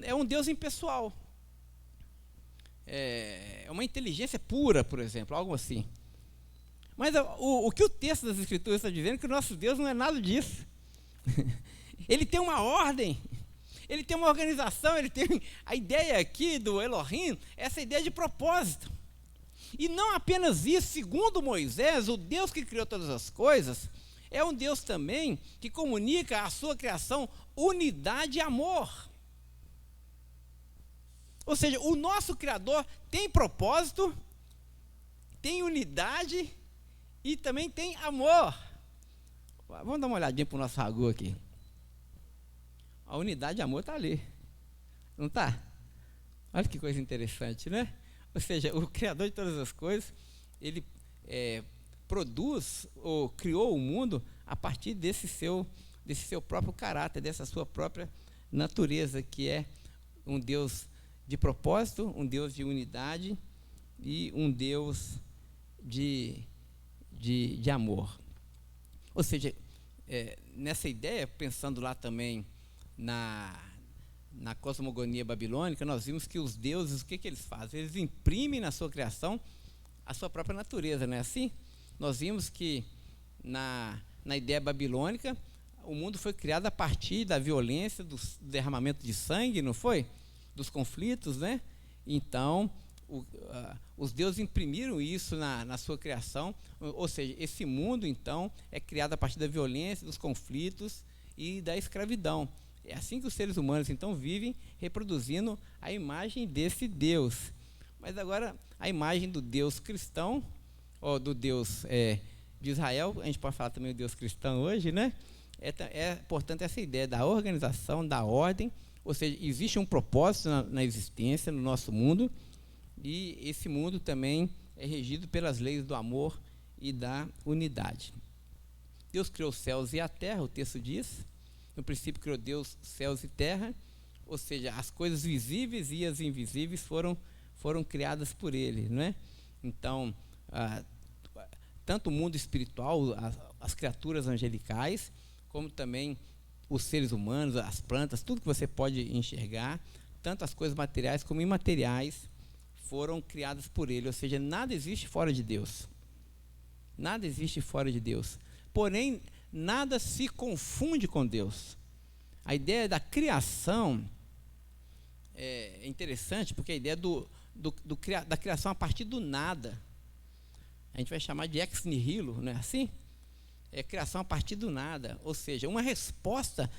é um Deus impessoal. É uma inteligência pura, por exemplo, algo assim. Mas o que o texto das Escrituras está dizendo é que o nosso Deus não é nada disso. Ele tem uma ordem, ele tem uma organização, ele tem a ideia aqui do Elohim, essa ideia de propósito. E não apenas isso, segundo Moisés, o Deus que criou todas as coisas, é um Deus também que comunica a sua criação unidade e amor. Ou seja, o nosso Criador tem propósito, tem unidade e também tem amor. Vamos dar uma olhadinha para o nosso ragu aqui. A unidade e amor está ali, não está? Olha que coisa interessante, né? Ou seja, o Criador de todas as coisas, ele produz ou criou o mundo a partir desse seu próprio caráter, dessa sua própria natureza, que é um Deus de propósito, um Deus de unidade e um Deus de amor. Ou seja, nessa ideia, pensando lá também na cosmogonia babilônica, nós vimos que os deuses, o que eles fazem? Eles imprimem na sua criação a sua própria natureza, não é assim? Nós vimos que na ideia babilônica, o mundo foi criado a partir da violência, do derramamento de sangue, não foi? Dos conflitos, né? Então, os deuses imprimiram isso na sua criação, ou seja, esse mundo, então, é criado a partir da violência, dos conflitos e da escravidão. É assim que os seres humanos, então, vivem, reproduzindo a imagem desse Deus. Mas agora, a imagem do Deus cristão, ou do Deus de Israel, a gente pode falar também do Deus cristão hoje, né? Portanto, essa ideia da organização, da ordem, ou seja, existe um propósito na existência, no nosso mundo, e esse mundo também é regido pelas leis do amor e da unidade. Deus criou os céus e a terra, o texto diz. No princípio criou Deus céus e terra, ou seja, as coisas visíveis e as invisíveis foram criadas por Ele, não é? Então, tanto o mundo espiritual, as criaturas angelicais, como também os seres humanos, as plantas, tudo que você pode enxergar, tanto as coisas materiais como imateriais, foram criadas por Ele, ou seja, nada existe fora de Deus. Nada existe fora de Deus. Porém, nada se confunde com Deus. A ideia da criação é interessante, porque a ideia da criação a partir do nada, a gente vai chamar de ex nihilo, não é assim? É criação a partir do nada, ou seja, uma resposta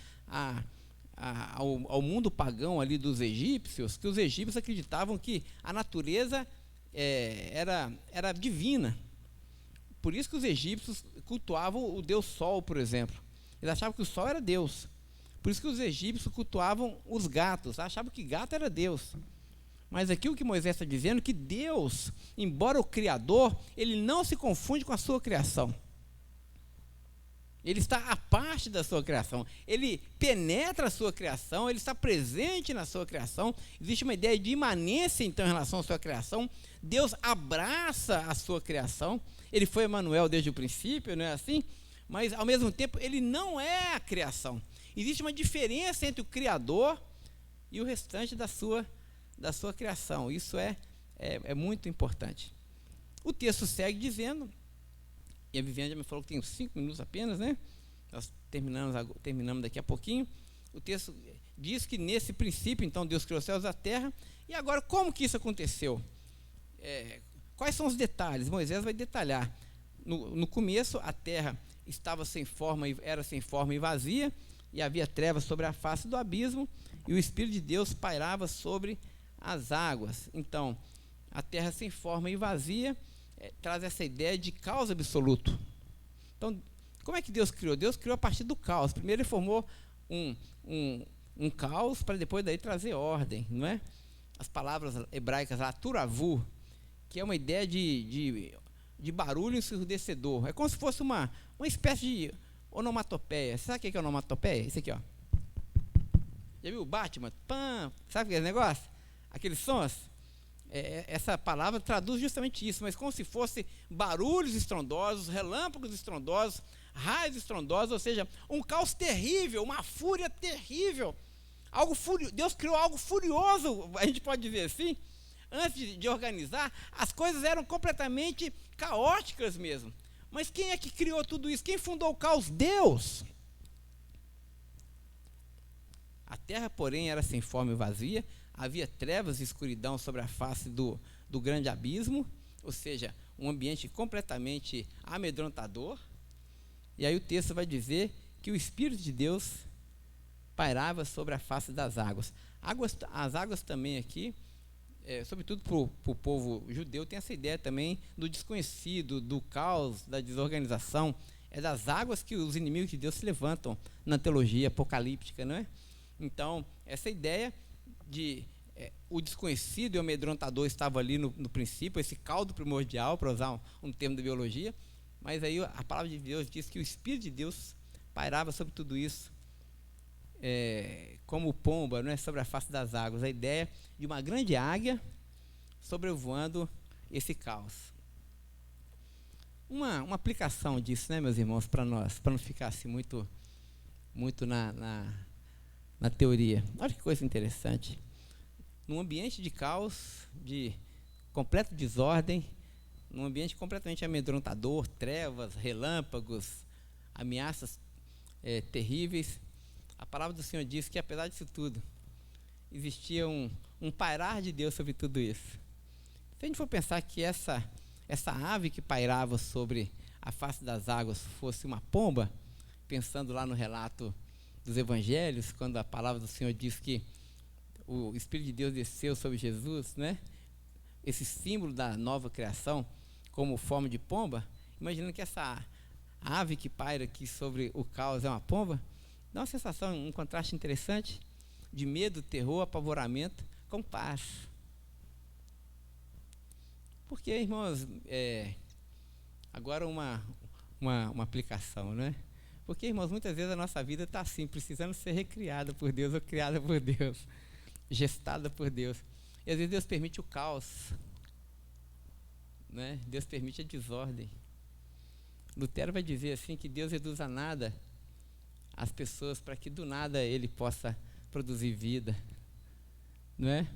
ao mundo pagão ali dos egípcios, que os egípcios acreditavam que a natureza era divina. Por isso que os egípcios cultuavam o deus Sol, por exemplo. Eles achavam que o Sol era Deus. Por isso que os egípcios cultuavam os gatos, achavam que gato era Deus. Mas aqui o que Moisés está dizendo é que Deus, embora o Criador, ele não se confunde com a sua criação. Ele está à parte da sua criação, ele penetra a sua criação, ele está presente na sua criação. Existe uma ideia de imanência, então, em relação à sua criação. Deus abraça a sua criação. Ele foi Emanuel desde o princípio, não é assim? Mas, ao mesmo tempo, ele não é a criação. Existe uma diferença entre o Criador e o restante da sua criação. Isso é muito importante. O texto segue dizendo, e a Viviane já me falou que tem 5 minutos apenas, né? Nós terminamos daqui a pouquinho. O texto diz que nesse princípio, então, Deus criou os céus e a terra. E agora, como que isso aconteceu? Quais são os detalhes? Moisés vai detalhar. No começo, a terra estava era sem forma e vazia, e havia trevas sobre a face do abismo, e o Espírito de Deus pairava sobre as águas. Então, a terra sem forma e vazia, traz essa ideia de caos absoluto. Então, como é que Deus criou? Deus criou a partir do caos. Primeiro ele formou um caos para depois daí trazer ordem, não é? As palavras hebraicas lá, turavu, que é uma ideia de barulho ensurdecedor. É como se fosse uma espécie de onomatopeia. Você sabe o que é onomatopeia? Isso aqui, ó. Já viu o Batman? Pam! Sabe aquele negócio? Aqueles sons? Essa palavra traduz justamente isso, mas como se fosse barulhos estrondosos, relâmpagos estrondosos, raios estrondosos, ou seja, um caos terrível, uma fúria terrível. Deus criou algo furioso, a gente pode dizer assim. Antes de organizar, as coisas eram completamente caóticas mesmo. Mas quem é que criou tudo isso? Quem fundou o caos? Deus. A terra, porém, era sem forma e vazia, havia trevas e escuridão sobre a face do grande abismo, ou seja, um ambiente completamente amedrontador. E aí o texto vai dizer que o Espírito de Deus pairava sobre a face das águas. As águas também aqui, sobretudo para o povo judeu, tem essa ideia também do desconhecido, do caos, da desorganização. É das águas que os inimigos de Deus se levantam na teologia apocalíptica, não é? Então, essa ideia de o desconhecido e o amedrontador estava ali no princípio, esse caldo primordial, para usar um termo da biologia, mas aí a palavra de Deus diz que o Espírito de Deus pairava sobre tudo isso, como pomba, não é, sobre a face das águas. A ideia de uma grande águia sobrevoando esse caos. Uma aplicação disso, né, meus irmãos, para nós, para não ficar assim muito na teoria. Olha que coisa interessante. Num ambiente de caos, de completa desordem, num ambiente completamente amedrontador, trevas, relâmpagos, ameaças terríveis, a palavra do Senhor diz que, apesar disso tudo, existia um pairar de Deus sobre tudo isso. Se a gente for pensar que essa ave que pairava sobre a face das águas fosse uma pomba, pensando lá no relato dos evangelhos, quando a palavra do Senhor diz que o Espírito de Deus desceu sobre Jesus, né? Esse símbolo da nova criação, como forma de pomba, imaginando que essa ave que paira aqui sobre o caos é uma pomba, dá uma sensação, um contraste interessante, de medo, terror, apavoramento, com paz. Porque, irmãos, agora uma aplicação, né? Porque, irmãos, muitas vezes a nossa vida está assim, precisando ser recriada por Deus ou criada por Deus, gestada por Deus. E às vezes Deus permite o caos, né? Deus permite a desordem. Lutero vai dizer assim que Deus reduz a nada as pessoas para que do nada ele possa produzir vida, não é?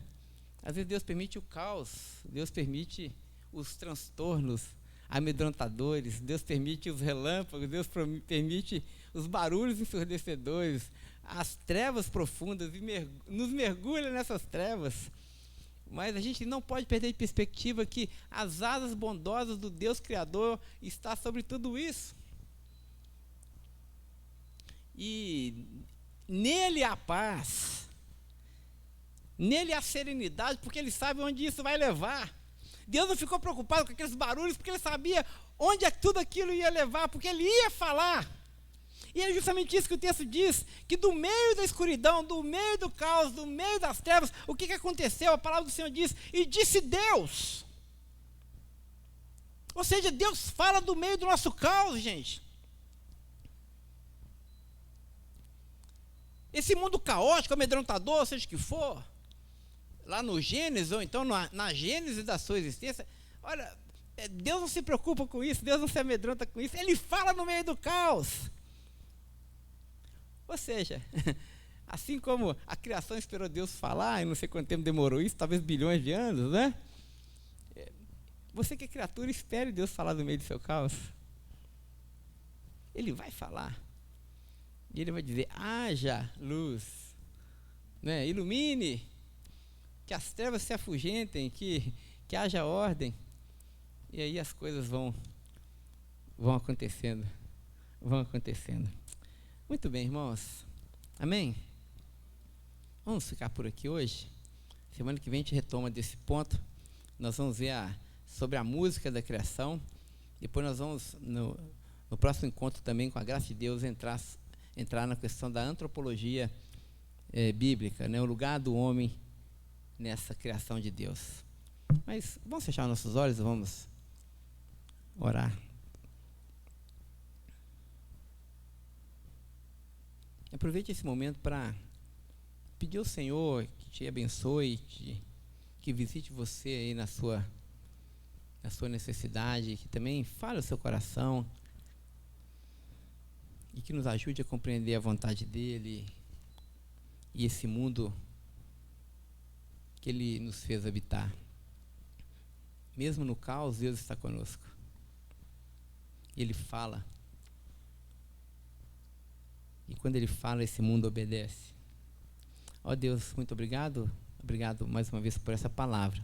Às vezes Deus permite o caos, Deus permite os transtornos amedrontadores, Deus permite os relâmpagos, Deus permite os barulhos ensurdecedores, as trevas profundas, e nos mergulha nessas trevas. Mas a gente não pode perder de perspectiva que as asas bondosas do Deus Criador estão sobre tudo isso. E nele há paz, nele há serenidade, porque ele sabe onde isso vai levar. Deus não ficou preocupado com aqueles barulhos, porque ele sabia onde tudo aquilo ia levar, porque ele ia falar. E é justamente isso que o texto diz, que do meio da escuridão, do meio do caos, do meio das trevas, o que aconteceu? A palavra do Senhor diz, e disse Deus. Ou seja, Deus fala do meio do nosso caos, gente. Esse mundo caótico, amedrontador, seja o que for, lá no Gênesis, ou então na Gênesis da sua existência, olha, Deus não se preocupa com isso, Deus não se amedronta com isso, Ele fala no meio do caos. Ou seja, assim como a criação esperou Deus falar, e não sei quanto tempo demorou isso, talvez bilhões de anos, né? Você que é criatura, espere Deus falar no meio do seu caos. Ele vai falar. E Ele vai dizer, haja luz, né? Ilumine, que as trevas se afugentem, que haja ordem. E aí as coisas vão acontecendo, Muito bem, irmãos. Amém? Vamos ficar por aqui hoje. Semana que vem a gente retoma desse ponto. Nós vamos ver a sobre a música da criação. Depois nós vamos, no próximo encontro também, com a graça de Deus, entrar na questão da antropologia bíblica, né? O lugar do homem nessa criação de Deus. Mas vamos fechar nossos olhos e vamos orar. Aproveite esse momento para pedir ao Senhor que te abençoe, que visite você aí na sua necessidade, que também fale o seu coração e que nos ajude a compreender a vontade dEle e esse mundo que Ele nos fez habitar. Mesmo no caos, Deus está conosco. Ele fala. E quando Ele fala, esse mundo obedece. Ó Deus, muito obrigado. Obrigado mais uma vez por essa palavra.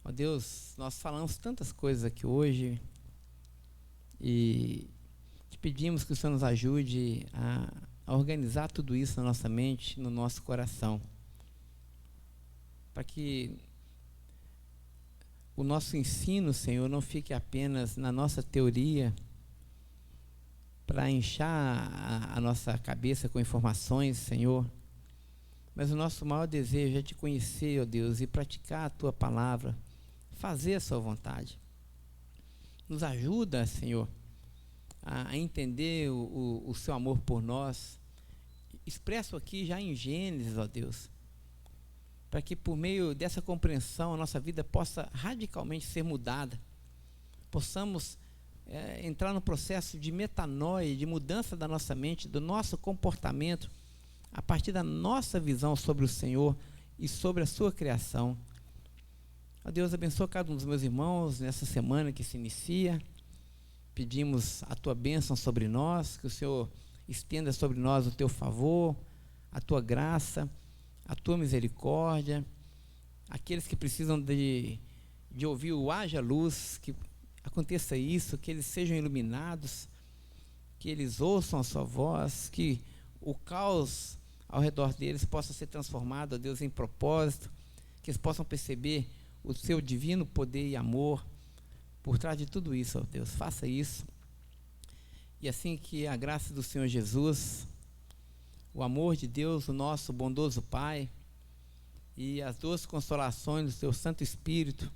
Ó Deus, nós falamos tantas coisas aqui hoje e te pedimos que o Senhor nos ajude a organizar tudo isso na nossa mente, no nosso coração, para que o nosso ensino, Senhor, não fique apenas na nossa teoria, para inchar a nossa cabeça com informações, Senhor, mas o nosso maior desejo é te conhecer, ó Deus, e praticar a Tua palavra, fazer a Sua vontade. Nos ajuda, Senhor, a entender o Seu amor por nós, expresso aqui já em Gênesis, ó Deus, para que por meio dessa compreensão a nossa vida possa radicalmente ser mudada, possamos entrar no processo de metanoia, de mudança da nossa mente, do nosso comportamento, a partir da nossa visão sobre o Senhor e sobre a Sua criação. Ó Deus, abençoa cada um dos meus irmãos nessa semana que se inicia. Pedimos a Tua bênção sobre nós, que o Senhor estenda sobre nós o Teu favor, a Tua graça, a Tua misericórdia. Aqueles que precisam de ouvir o haja luz, que aconteça isso, que eles sejam iluminados, que eles ouçam a Sua voz, que o caos ao redor deles possa ser transformado, ó Deus, em propósito, que eles possam perceber o Seu divino poder e amor por trás de tudo isso, ó Deus. Faça isso. E assim que a graça do Senhor Jesus, o amor de Deus, o nosso bondoso Pai, e as doces consolações do Seu Santo Espírito,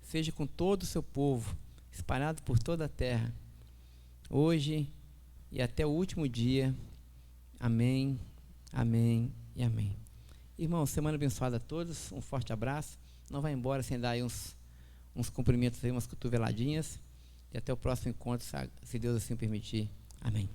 seja com todo o Seu povo, espalhado por toda a terra, hoje e até o último dia. Amém, amém e amém. Irmãos, semana abençoada a todos, um forte abraço. Não vai embora sem dar aí uns cumprimentos aí, umas cotoveladinhas. E até o próximo encontro, se Deus assim permitir. Amém.